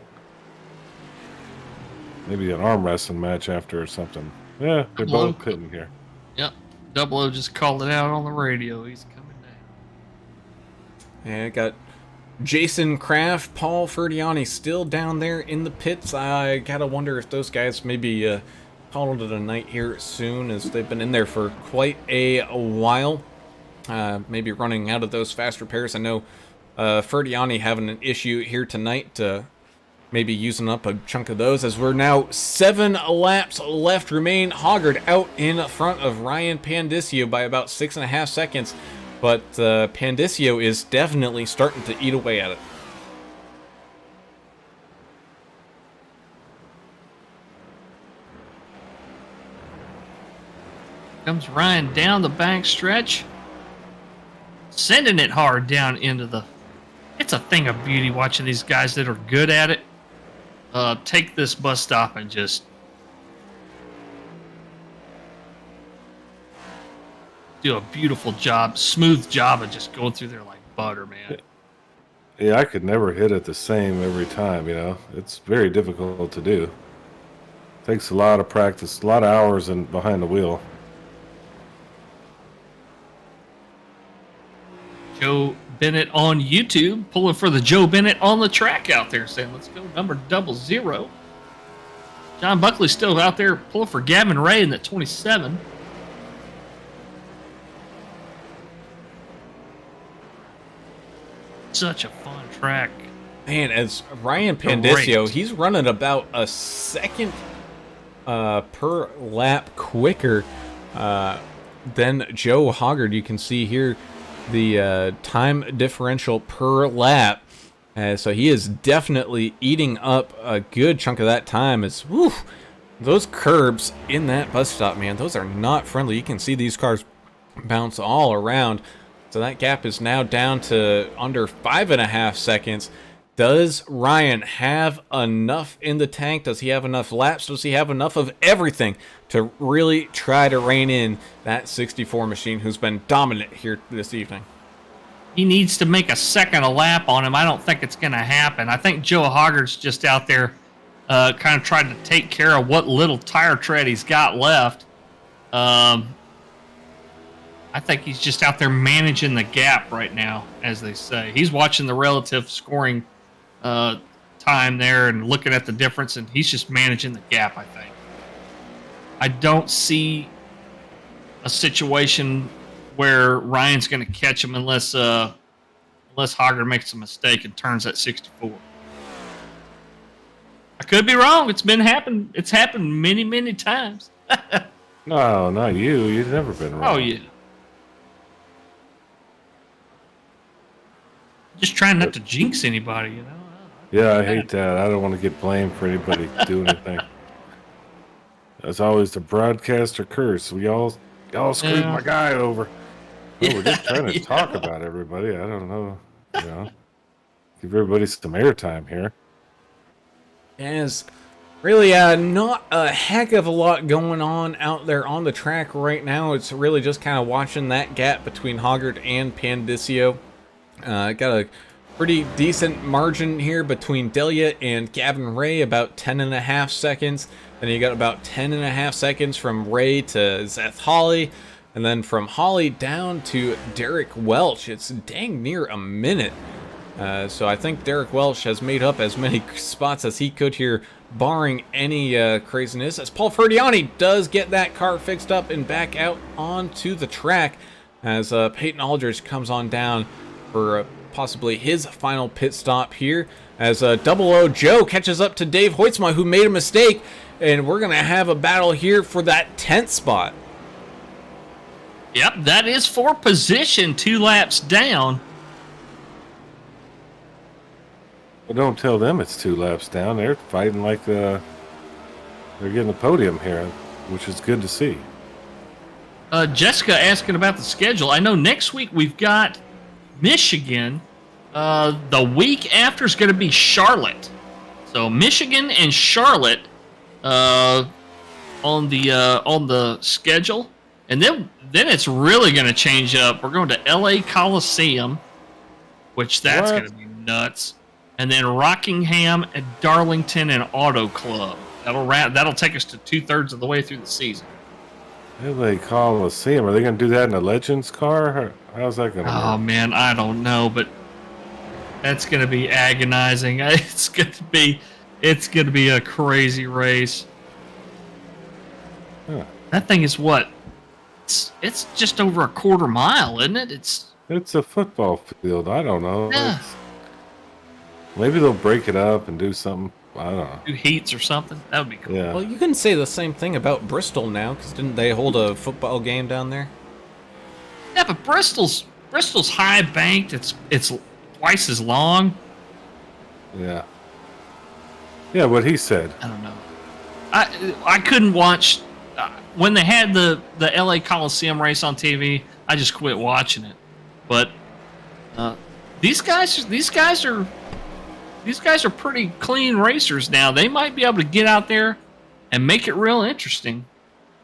Maybe an arm wrestling match after or something. Yeah, they're both pitting here. Yep. 00 just called it out on the radio. He's coming down. Yeah, got Jason Kraft, Paul Ferdiani still down there in the pits. I gotta wonder if those guys maybe called it a night here soon, as they've been in there for quite a while. Maybe running out of those fast repairs. I know Ferdiani having an issue here tonight. maybe using up a chunk of those, as we're now 7 laps left remain. Hoggard out in front of Ryan Pandisio by about 6.5 seconds, but Pandisio is definitely starting to eat away at it. Comes Ryan down the back stretch, sending it hard down into the... It's a thing of beauty watching these guys that are good at it take this bus stop and just do a beautiful job, smooth job of just going through there like butter, man. Yeah, I could never hit it the same every time, you know. It's very difficult to do. Takes a lot of practice, a lot of hours behind the wheel. Joe Bennett on YouTube, pulling for the Joe Bennett on the track out there, saying, let's go number 00. John Buckley still out there pulling for Gavin Ray in that 27. Such a fun track. Man, as Ryan Pandisio, he's running about a second per lap quicker than Joe Hoggard. You can see here the time differential per lap. So he is definitely eating up a good chunk of that time. It's those curbs in that bus stop, man, those are not friendly. You can see these cars bounce all around. So that gap is now down to under 5.5 seconds. Does Ryan have enough in the tank? Does he have enough laps? Does he have enough of everything to really try to rein in that 64 machine who's been dominant here this evening? He needs to make a second a lap on him. I don't think it's going to happen. I think Joe Hoggard's just out there kind of trying to take care of what little tire tread he's got left. I think he's just out there managing the gap right now, as they say. He's watching the relative scoring time there and looking at the difference, and he's just managing the gap, I think. I don't see a situation where Ryan's going to catch him unless Hoggard makes a mistake and turns that 64. I could be wrong. It's happened many, many times. No, not you. You've never been wrong. Oh, yeah. Just trying not to jinx anybody, you know? Yeah, I hate that. I don't want to get blamed for anybody doing anything. That's always the broadcaster curse. Y'all screwed my guy over. Well, we're just trying to talk about everybody. I don't know. You know, give everybody some airtime here. As really not a heck of a lot going on out there on the track right now. It's really just kind of watching that gap between Hoggard and Pandisio. Got a pretty decent margin here between Delia and Gavin Ray, about 10.5 seconds. Then you got about 10.5 seconds from Ray to Seth Holly, and then from Holly down to Derek Welsh. It's dang near a minute. So I think Derek Welsh has made up as many spots as he could here, barring any craziness, as Paul Ferdiani does get that car fixed up and back out onto the track, as Peyton Aldridge comes on down for possibly his final pit stop here, as 00 Joe catches up to Dave Hoytsma, who made a mistake, and we're going to have a battle here for that 10th spot. Yep, that is for position, 2 laps down. But don't tell them it's 2 laps down. They're fighting like they're getting a podium here, which is good to see. Jessica asking about the schedule. I know next week we've got Michigan. The week after is going to be Charlotte. So Michigan and Charlotte on the schedule, and then it's really going to change up. We're going to LA Coliseum, which that's going to be nuts, and then Rockingham and Darlington and Auto Club. That'll take us to 2/3 of the way through the season. LA Coliseum. Are they going to do that in a Legends car? How's that going to work? Oh man, I don't know, but that's going to be agonizing. It's going to be a crazy race. Huh. That thing is what? It's just over a quarter mile, isn't it? It's a football field. I don't know. Yeah. Maybe they'll break it up and do something. I don't know. Do heats or something. That would be cool. Yeah. Well, you can say the same thing about Bristol now, because didn't they hold a football game down there? Yeah, but Bristol's high banked. It's twice as long. Yeah. Yeah, what he said. I don't know. I couldn't watch when they had the LA Coliseum race on TV. I just quit watching it. But these guys are pretty clean racers now. They might be able to get out there and make it real interesting.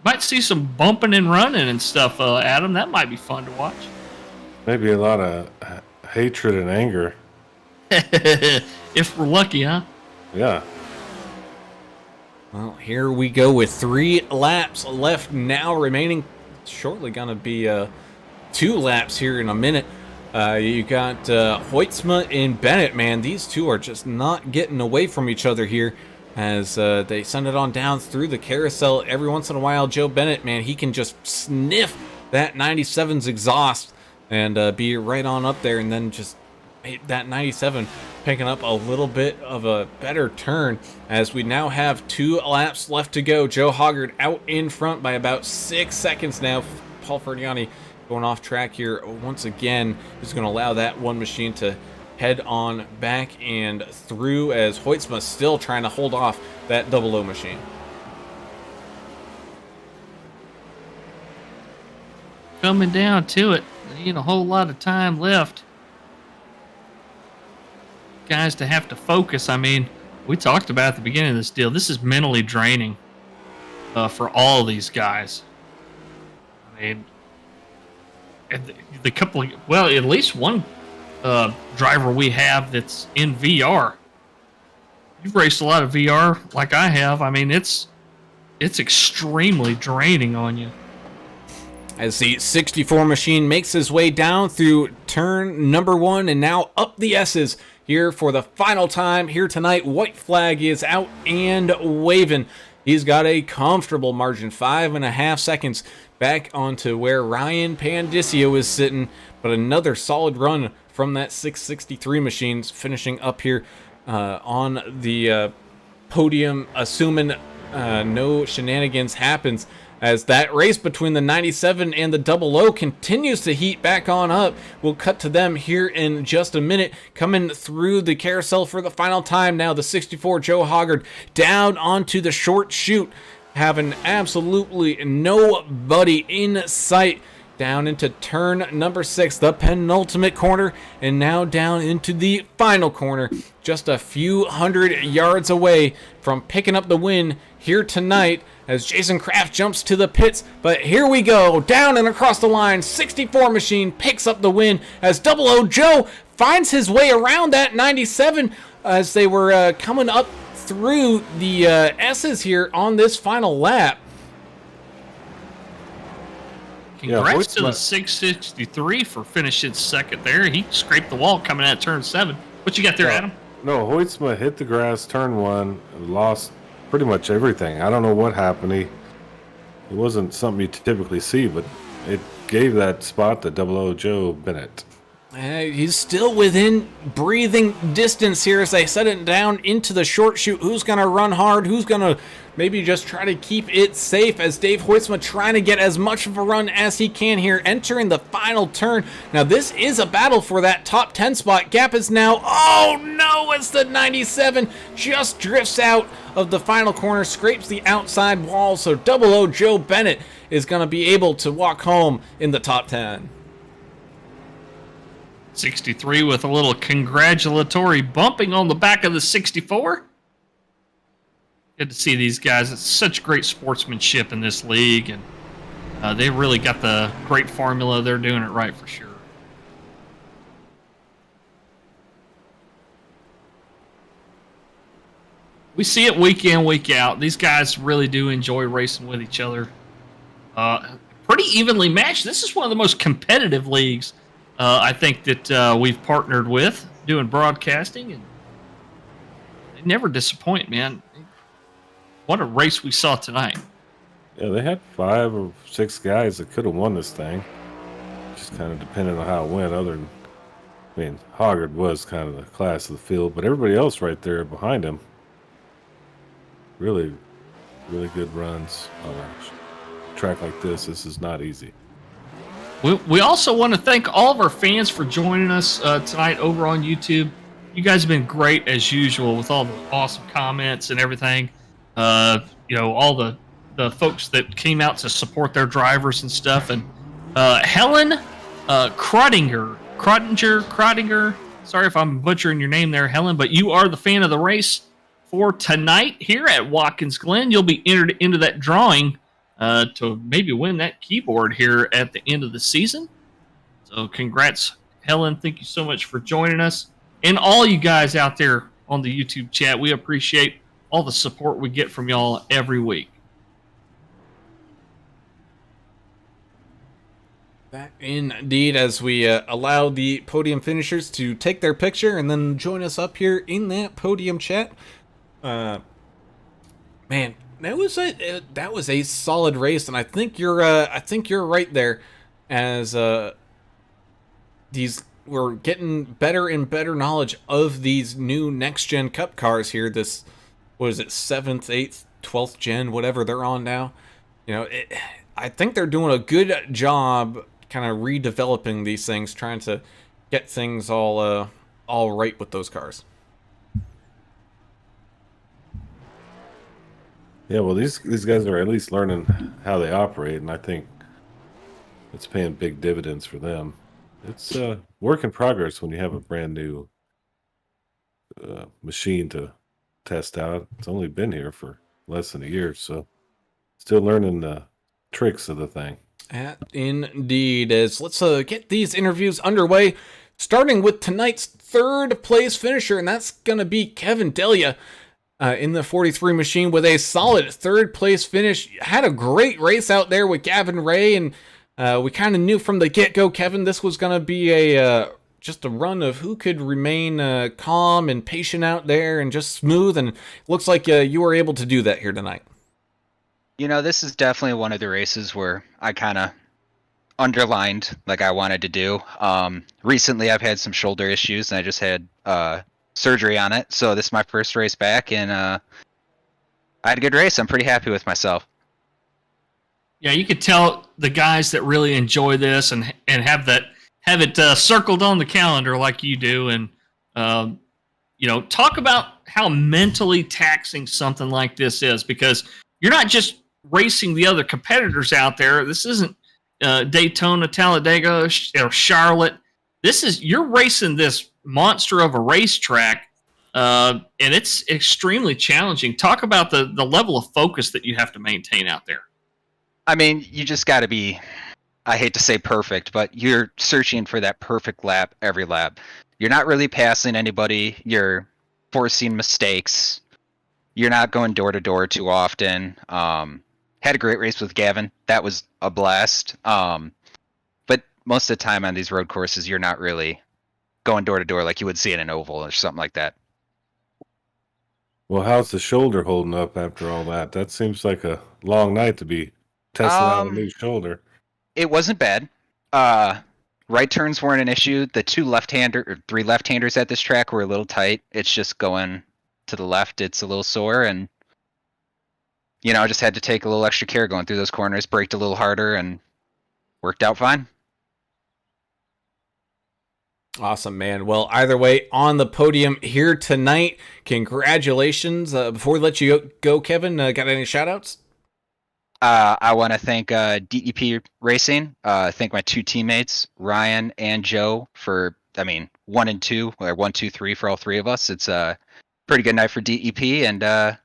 Might see some bumping and running and stuff, Adam. That might be fun to watch. Maybe a lot of hatred and anger. If we're lucky, huh? Yeah. Well, here we go with 3 laps left now remaining. Shortly going to be 2 laps here in a minute. You got Hoytsma and Bennett, man. These two are just not getting away from each other here as they send it on down through the carousel. Every once in a while, Joe Bennett, man, he can just sniff that 97's exhaust and be right on up there, and then just that 97 picking up a little bit of a better turn as we now have 2 laps left to go. Joe Hoggard out in front by about 6 seconds now. Paul Ferdiani going off track here once again. He's going to allow that one machine to head on back and through as Hoytsma still trying to hold off that 00 machine. Coming down to it. There ain't a whole lot of time left. Guys to have to focus. I mean, we talked about at the beginning of this deal. This is mentally draining for all these guys. I mean, the couple of, well, at least one driver we have that's in VR. You've raced a lot of VR like I have. I mean, it's extremely draining on you. As the 64 machine makes his way down through turn number 1 and now up the S's here for the final time here tonight. White flag is out and waving. He's got a comfortable margin, 5.5 seconds back onto where Ryan Pandisio is sitting, but another solid run from that 663 machines finishing up here on the podium, assuming no shenanigans happens as that race between the 97 and the 00 continues to heat back on up. We'll cut to them here in just a minute. Coming through the carousel for the final time now, the 64 Joe Hoggard down onto the short chute, having absolutely nobody in sight. Down into turn number 6, the penultimate corner, and now down into the final corner, just a few hundred yards away from picking up the win here tonight as Jason Kraft jumps to the pits. But here we go, down and across the line, 64 machine picks up the win as 00 Joe finds his way around that 97 as they were coming up through the S's here on this final lap. Congrats to the 663 for finishing second there. He scraped the wall coming out of turn 7. What you got there, Adam? No, Hoytsma hit the grass turn 1 and lost pretty much everything. I don't know what happened. It wasn't something you typically see, but it gave that spot to 00 Joe Bennett. He's still within breathing distance here as they set it down into the short chute. Who's going to run hard? Who's going to maybe just try to keep it safe as Dave Hoytsma trying to get as much of a run as he can here, entering the final turn. Now, this is a battle for that top 10 spot. Gap is now, oh no, as the 97 just drifts out of the final corner, scrapes the outside wall. So 00 Joe Bennett is going to be able to walk home in the top 10. 63 with a little congratulatory bumping on the back of the 64. Good to see these guys. It's such great sportsmanship in this league, and they really got the great formula. They're doing it right for sure. We see it week in, week out. These guys really do enjoy racing with each other. Pretty evenly matched. This is one of the most competitive leagues I think that we've partnered with doing broadcasting, and they never disappoint, man. What a race we saw tonight. Yeah, they had 5 or 6 guys that could have won this thing. Just kind of depended on how it went, other than I mean, Hoggard was kind of the class of the field, but everybody else right there behind him, really, really good runs on a track like this. This is not easy. We also want to thank all of our fans for joining us tonight over on YouTube. You guys have been great as usual with all the awesome comments and everything. All the folks that came out to support their drivers and stuff. And Helen Crottinger. Sorry if I'm butchering your name there, Helen, but you are the fan of the race for tonight here at Watkins Glen. You'll be entered into that drawing to maybe win that keyboard here at the end of the season. So congrats, Helen. Thank you so much for joining us. And all you guys out there on the YouTube chat, we appreciate all the support we get from y'all every week. That indeed, as we allow the podium finishers to take their picture and then join us up here in that podium chat. Man, that was a solid race, and I think you're right there. As we're getting better and better knowledge of these new next gen Cup cars here. This, what is it, 7th, 8th, 12th gen, whatever they're on now. I think they're doing a good job kind of redeveloping these things, trying to get things all right with those cars. Yeah, well, these guys are at least learning how they operate, and I think it's paying big dividends for them. It's work in progress when you have a brand new machine to test out. It's only been here for less than a year, so still learning the tricks of the thing. Indeed. Let's get these interviews underway, starting with tonight's third place finisher, and that's going to be Kevin Delia in the 43 machine with a solid third place finish. Had a great race out there with Gavin Ray, and we kind of knew from the get-go, Kevin, this was going to be just a run of who could remain calm and patient out there and just smooth, and it looks like you were able to do that here tonight. This is definitely one of the races where I kind of underlined like I wanted to do. Recently, I've had some shoulder issues, and I just had surgery on it. So this is my first race back, and I had a good race. I'm pretty happy with myself. Yeah, you could tell the guys that really enjoy this and have it circled on the calendar like you do, and talk about how mentally taxing something like this is, because you're not just racing the other competitors out there. This isn't Daytona, Talladega, or Charlotte. You're racing this monster of a racetrack, and it's extremely challenging. Talk about the level of focus that you have to maintain out there. I mean, you just got to be, I hate to say perfect, but you're searching for that perfect lap every lap. You're not really passing anybody. You're forcing mistakes. You're not going door to door too often. Had a great race with Gavin. That was a blast. But most of the time on these road courses, you're not really going door to door like you would see in an oval or something like that. Well, how's the shoulder holding up after all that? That seems like a long night to be testing out a new shoulder. It wasn't bad. Right turns weren't an issue. The three left-handers at this track were a little tight. It's just going to the left, it's a little sore, and I just had to take a little extra care going through those corners, braked a little harder, and worked out fine. Awesome, man. Well, either way, on the podium here tonight, congratulations. Before we let you go, Kevin, got any shout-outs? I want to thank DEP Racing. Thank my two teammates, Ryan and Joe, for 1 and 2, or 1, 2, 3 for all three of us. It's a pretty good night for DEP, and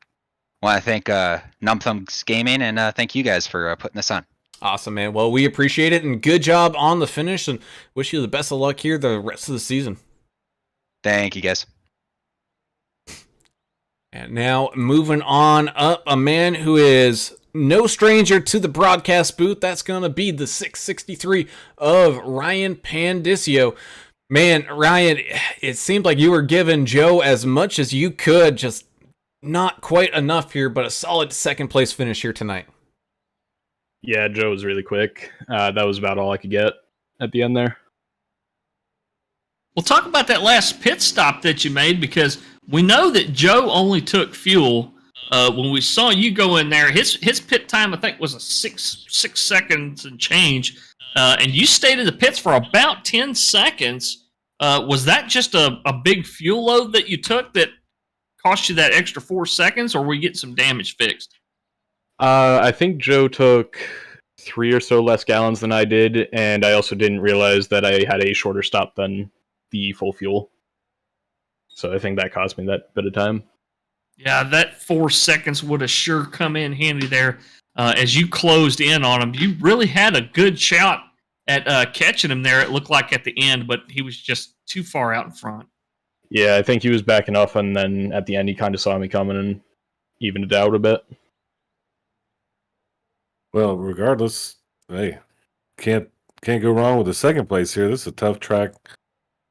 want to thank Numb Thumbs Gaming, and thank you guys for putting this on. Awesome, man. Well, we appreciate it, and good job on the finish, and wish you the best of luck here the rest of the season. Thank you, guys. And now, moving on up, a man who is no stranger to the broadcast booth. That's going to be the 663 of Ryan Pandisio. Man, Ryan, it seemed like you were giving Joe as much as you could, just not quite enough here, but a solid second place finish here tonight. Yeah, Joe was really quick. That was about all I could get at the end there. Well, talk about that last pit stop that you made, because we know that Joe only took fuel. When we saw you go in there, his pit time, I think, was a six seconds and change, and you stayed in the pits for about 10 seconds. Was that just a big fuel load that you took that cost you that extra 4 seconds, or were you getting some damage fixed? I think Joe took 3 or so less gallons than I did, and I also didn't realize that I had a shorter stop than the full fuel. So I think that cost me that bit of time. Yeah, that 4 seconds would have sure come in handy there as you closed in on him. You really had a good shot at catching him there, it looked like at the end, but he was just too far out in front. Yeah, I think he was backing off, and then at the end he kind of saw me coming and evened it out a bit. Well, regardless, hey, can't go wrong with the second place here. This is a tough track.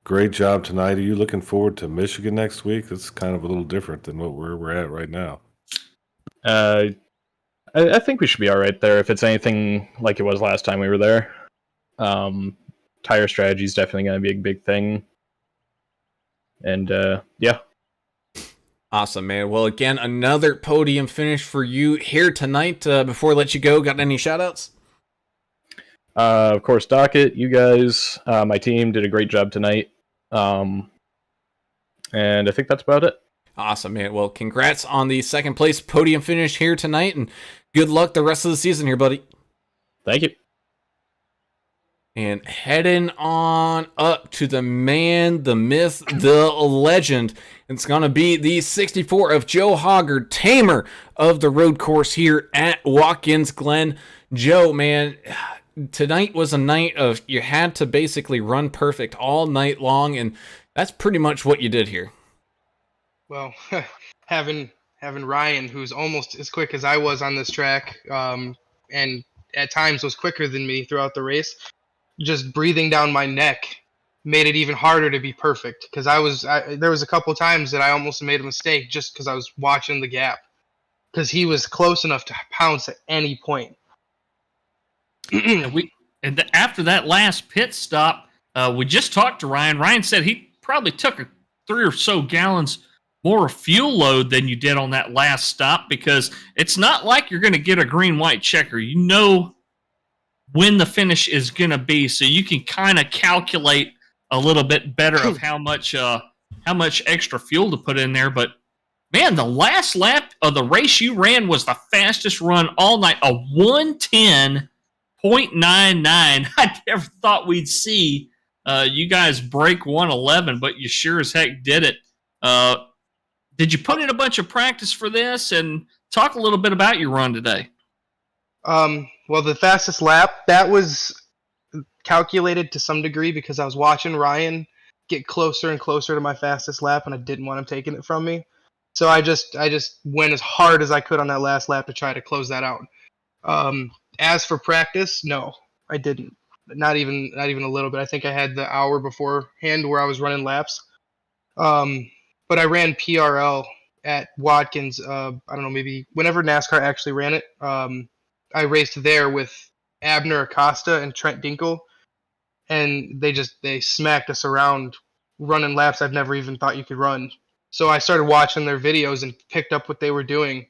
Great job tonight. Are you looking forward to Michigan next week? It's kind of a little different than what we're at right now. I think we should be all right there if it's anything like it was last time we were there. Tire strategy is definitely going to be a big thing. And yeah. Awesome, man. Well, again, another podium finish for you here tonight. Before I let you go, got any shout-outs? Of course, Docket, you guys, my team did a great job tonight. And I think that's about it. Awesome, man. Well, congrats on the second place podium finish here tonight, and good luck the rest of the season here, buddy. Thank you. And heading on up to the man, the myth, the legend. It's going to be the 64 of Joe Hoggard, tamer of the road course here at Watkins Glen. Joe, man, tonight was a night of you had to basically run perfect all night long, and that's pretty much what you did here. Well, having Ryan, who's almost as quick as I was on this track, and at times was quicker than me throughout the race, just breathing down my neck made it even harder to be perfect, because there was a couple times that I almost made a mistake just because I was watching the gap, because he was close enough to pounce at any point. After that last pit stop, we just talked to Ryan. Ryan said he probably took 3 or so gallons more fuel load than you did on that last stop, because it's not like you're going to get a green-white checker. You know when the finish is going to be, so you can kind of calculate a little bit better of how much extra fuel to put in there. But man, the last lap of the race you ran was the fastest run all night, a 110.99. I never thought we'd see you guys break 111, but you sure as heck did it. Did you put in a bunch of practice for this? And talk a little bit about your run today. Well, the fastest lap, that was calculated to some degree because I was watching Ryan get closer and closer to my fastest lap, and I didn't want him taking it from me. So I just went as hard as I could on that last lap to try to close that out. As for practice, no, I didn't. Not even a little bit. I think I had the hour beforehand where I was running laps. But I ran PRL at Watkins. I don't know, maybe whenever NASCAR actually ran it. I raced there with Abner Acosta and Trent Dinkle, and they smacked us around running laps I've never even thought you could run. So I started watching their videos and picked up what they were doing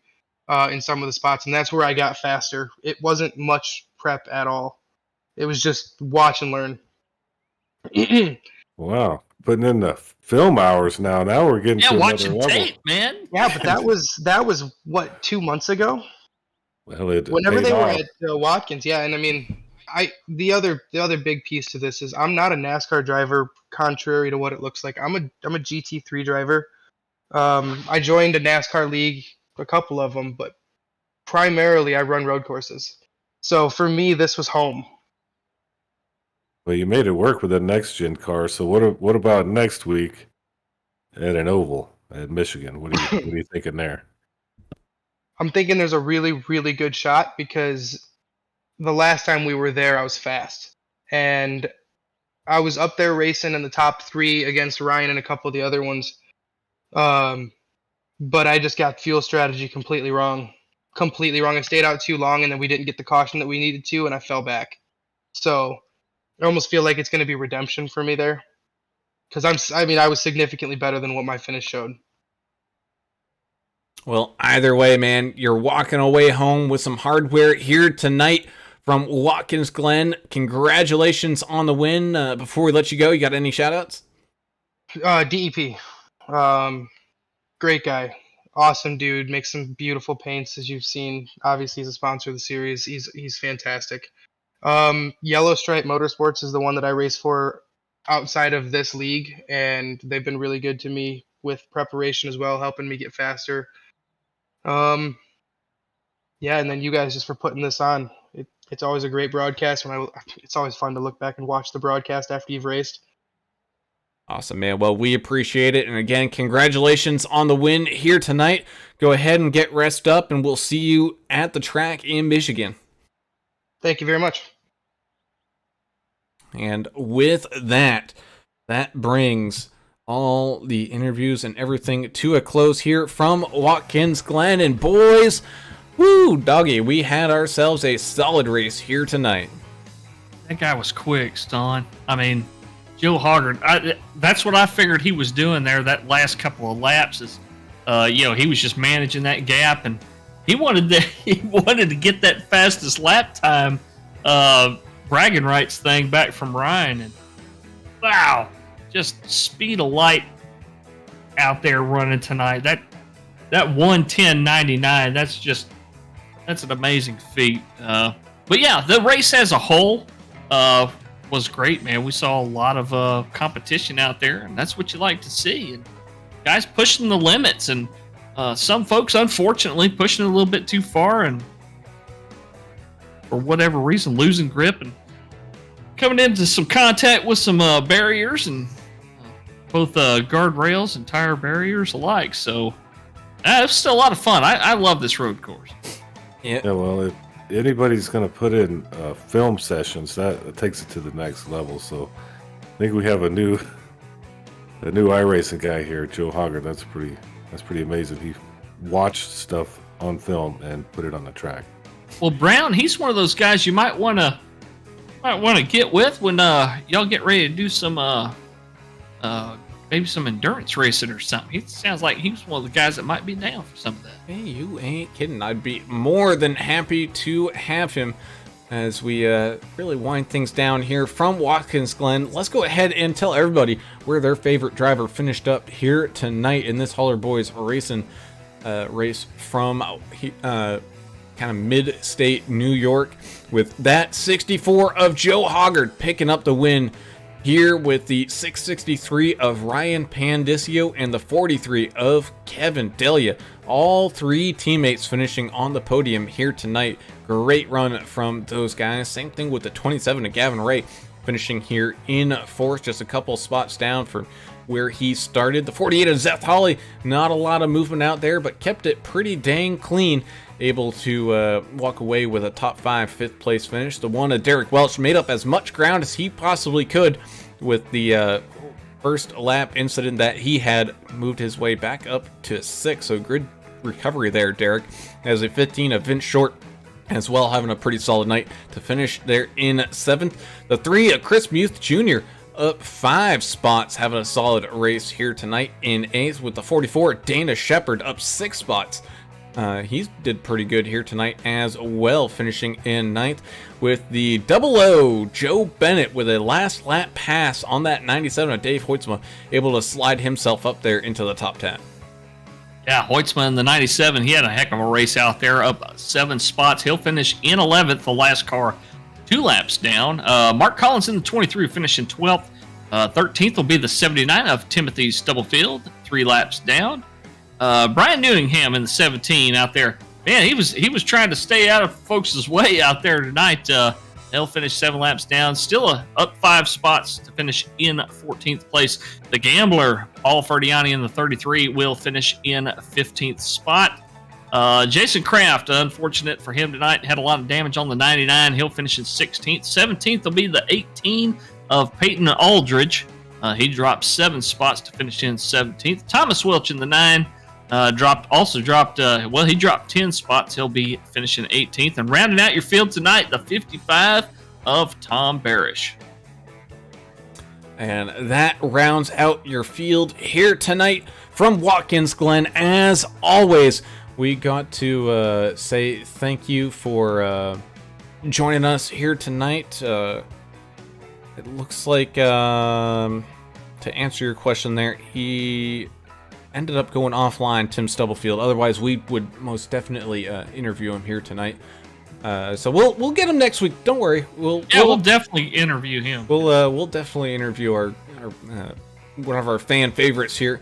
in some of the spots, and that's where I got faster. It wasn't much prep at all. It was just watch and learn. Wow. Putting in the film hours now. Now we're getting to another watching level. tape, man. Yeah, but that was what, 2 months ago? Well, it Whenever paid they were off. at Watkins, yeah, and I mean, the other big piece to this is I'm not a NASCAR driver, contrary to what it looks like. I'm a GT3 driver. I joined a NASCAR league, a couple of them, but primarily I run road courses. So for me, this was home. Well, you made it work with the next gen car. So what about next week at an oval at Michigan? What are you thinking there? I'm thinking there's a really, really good shot because the last time we were there, I was fast. And I was up there racing in the top 3 against Ryan and a couple of the other ones. But I just got fuel strategy completely wrong. I stayed out too long, and then we didn't get the caution that we needed to, and I fell back. So I almost feel like it's going to be redemption for me there. because I was significantly better than what my finish showed. Well, either way, man, you're walking away home with some hardware here tonight from Watkins Glen. Congratulations on the win. Before we let you go, you got any shout-outs? DEP, great guy, awesome dude, makes some beautiful paints as you've seen. Obviously, he's a sponsor of the series. He's fantastic. Yellow Stripe Motorsports is the one that I race for outside of this league, and they've been really good to me with preparation as well, helping me get faster. Yeah, and then you guys just for putting this on. It's always a great broadcast. It's always fun to look back and watch the broadcast after you've raced. Awesome, man. Well, we appreciate it. And again, congratulations on the win here tonight. Go ahead and get rest up, and we'll see you at the track in Michigan. Thank you very much. And with that brings all the interviews and everything to a close here from Watkins Glen. And boys, woo, doggy, we had ourselves a solid race here tonight. That guy was quick, Ston. I mean, Joe Hoggard, that's what I figured he was doing there that last couple of laps is, he was just managing that gap, and he wanted to get that fastest lap time bragging rights thing back from Ryan, and wow, just speed of light out there running tonight. That 1:10.99, that's an amazing feat. But yeah, the race as a whole was great, man. We saw a lot of competition out there, and that's what you like to see. And guys pushing the limits, and some folks, unfortunately, pushing a little bit too far, and for whatever reason, losing grip and coming into some contact with some barriers, and both guardrails and tire barriers alike. So it's still a lot of fun. I love this road course. Yeah. Well, if anybody's going to put in film sessions, that takes it to the next level. So I think we have a new iRacing guy here, Joe Hoggard. That's pretty amazing. He watched stuff on film and put it on the track. Well, Brown, he's one of those guys you might want to get with when y'all get ready to do some maybe some endurance racing or something. He sounds like he's one of the guys that might be down for some of that. Hey, you ain't kidding. I'd be more than happy to have him as we really wind things down here from Watkins Glen. Let's go ahead and tell everybody where their favorite driver finished up here tonight in this Holler Boys racing race from kind of mid-state New York, with that 64 of Joe Hoggard picking up the win here with the 663 of Ryan Pandisio and the 43 of Kevin Delia. All three teammates finishing on the podium here tonight. Great run from those guys. Same thing with the 27 of Gavin Ray finishing here in fourth, just a couple spots down from where he started. The 48 of Seth Holly, not a lot of movement out there, but kept it pretty dang clean. Able to walk away with a top 5 fifth place finish. The one of Derek Welsh made up as much ground as he possibly could with the first lap incident that he had, moved his way back up to 6th. So good recovery there, Derek. As a 15 of Vince Short as well, having a pretty solid night to finish there in 7th. The 3 of Chris Muth Jr. up 5 spots, having a solid race here tonight in 8th, with the 44 Dana Shepard up 6 spots. He did pretty good here tonight as well, finishing in 9th, with the 00 Joe Bennett with a last lap pass on that 97 of Dave Hoytsma, able to slide himself up there into the top 10. Yeah, Hoytsma in the 97, he had a heck of a race out there, up 7 spots. He'll finish in 11th, the last car 2 laps down. Mark Collins in the 23 finishing 12th. 13th will be the 79 of Timothy Stubblefield, 3 laps down. Brian Newingham in the 17 out there. Man, he was trying to stay out of folks' way out there tonight. They'll finish 7 laps down, still up 5 spots to finish in 14th place. The Gambler, Paul Ferdiani in the 33, will finish in 15th spot. Jason Kraft, unfortunate for him tonight, had a lot of damage on the 99. He'll finish in 16th. 17th will be the 18 of Peyton Aldridge. He dropped 7 spots to finish in 17th. Thomas Welch in the 9 dropped 10 spots. He'll be finishing 18th. And rounding out your field tonight, the 55 of Tom Barish. And that rounds out your field here tonight from Watkins, Glen. As always, we got to say thank you for joining us here tonight. It looks like, to answer your question there, he ended up going offline, Tim Stubblefield. Otherwise, we would most definitely interview him here tonight. So we'll get him next week. Don't worry. We'll definitely interview him. We'll definitely interview our one of our fan favorites here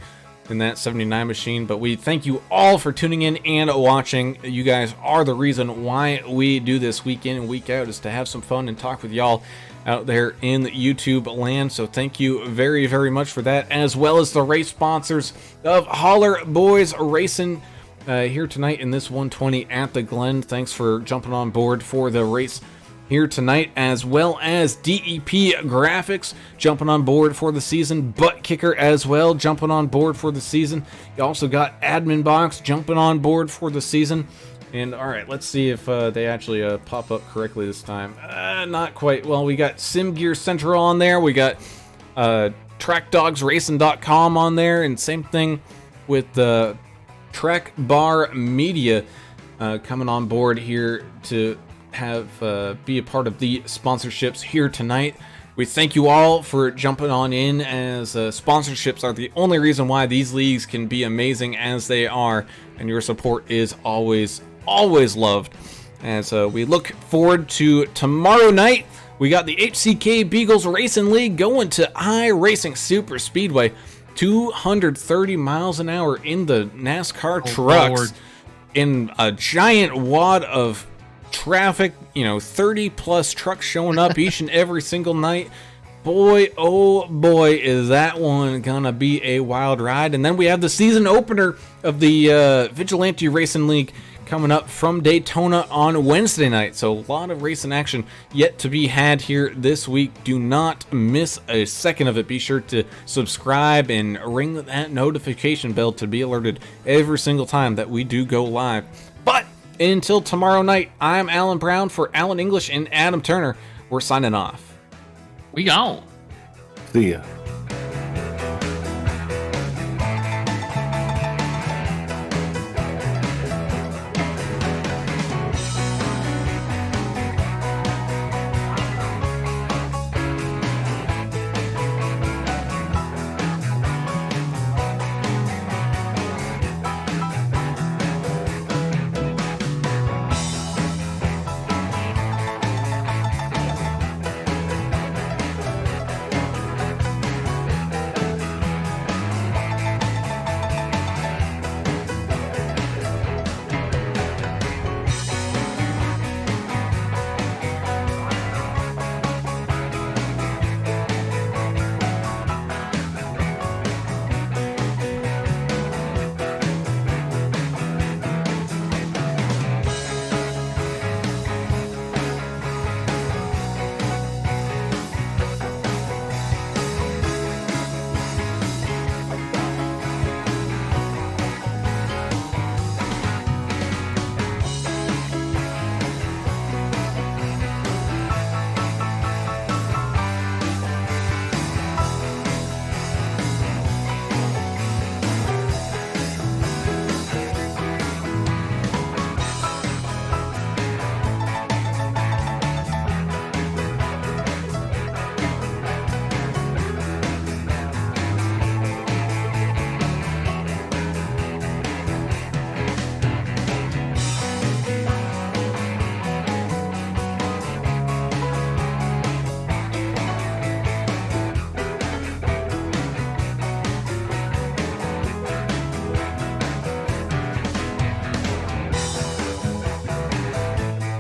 in that 79 machine. But we thank you all for tuning in and watching. You guys are the reason why we do this week in and week out, is to have some fun and talk with y'all out there in the YouTube land. So thank you very, very much for that, as well as the race sponsors of Holler Boys Racing here tonight in this 120 at the Glen. Thanks for jumping on board for the race here tonight, as well as DEPGraphics jumping on board for the season. ButtKicker as well jumping on board for the season. You also got AdminBoxx jumping on board for the season. And all right, let's see if they actually pop up correctly this time. Not quite. Well, we got SimGearCentral on there. We got TrackDogsRacing.com on there, and same thing with the Track Bar Media coming on board here to have be a part of the sponsorships here tonight. We thank you all for jumping on in, as sponsorships are the only reason why these leagues can be amazing as they are, and your support is always loved. As we look forward to tomorrow night, we got the HCK Beagles Racing League going to iRacing Super Speedway. 230 miles an hour in the NASCAR trucks, Lord. in a giant wad of traffic, 30 plus trucks showing up each and every single night. Boy, oh boy, is that one gonna be a wild ride. And then we have the season opener of the Vigilante Racing League coming up from Daytona on Wednesday night. So a lot of racing action yet to be had here this week. Do not miss a second of it. Be sure to subscribe and ring that notification bell to be alerted every single time that we do go live. But until tomorrow night, I'm Alan Brown for Alan English and Adam Turner. We're signing off. We gone. See ya.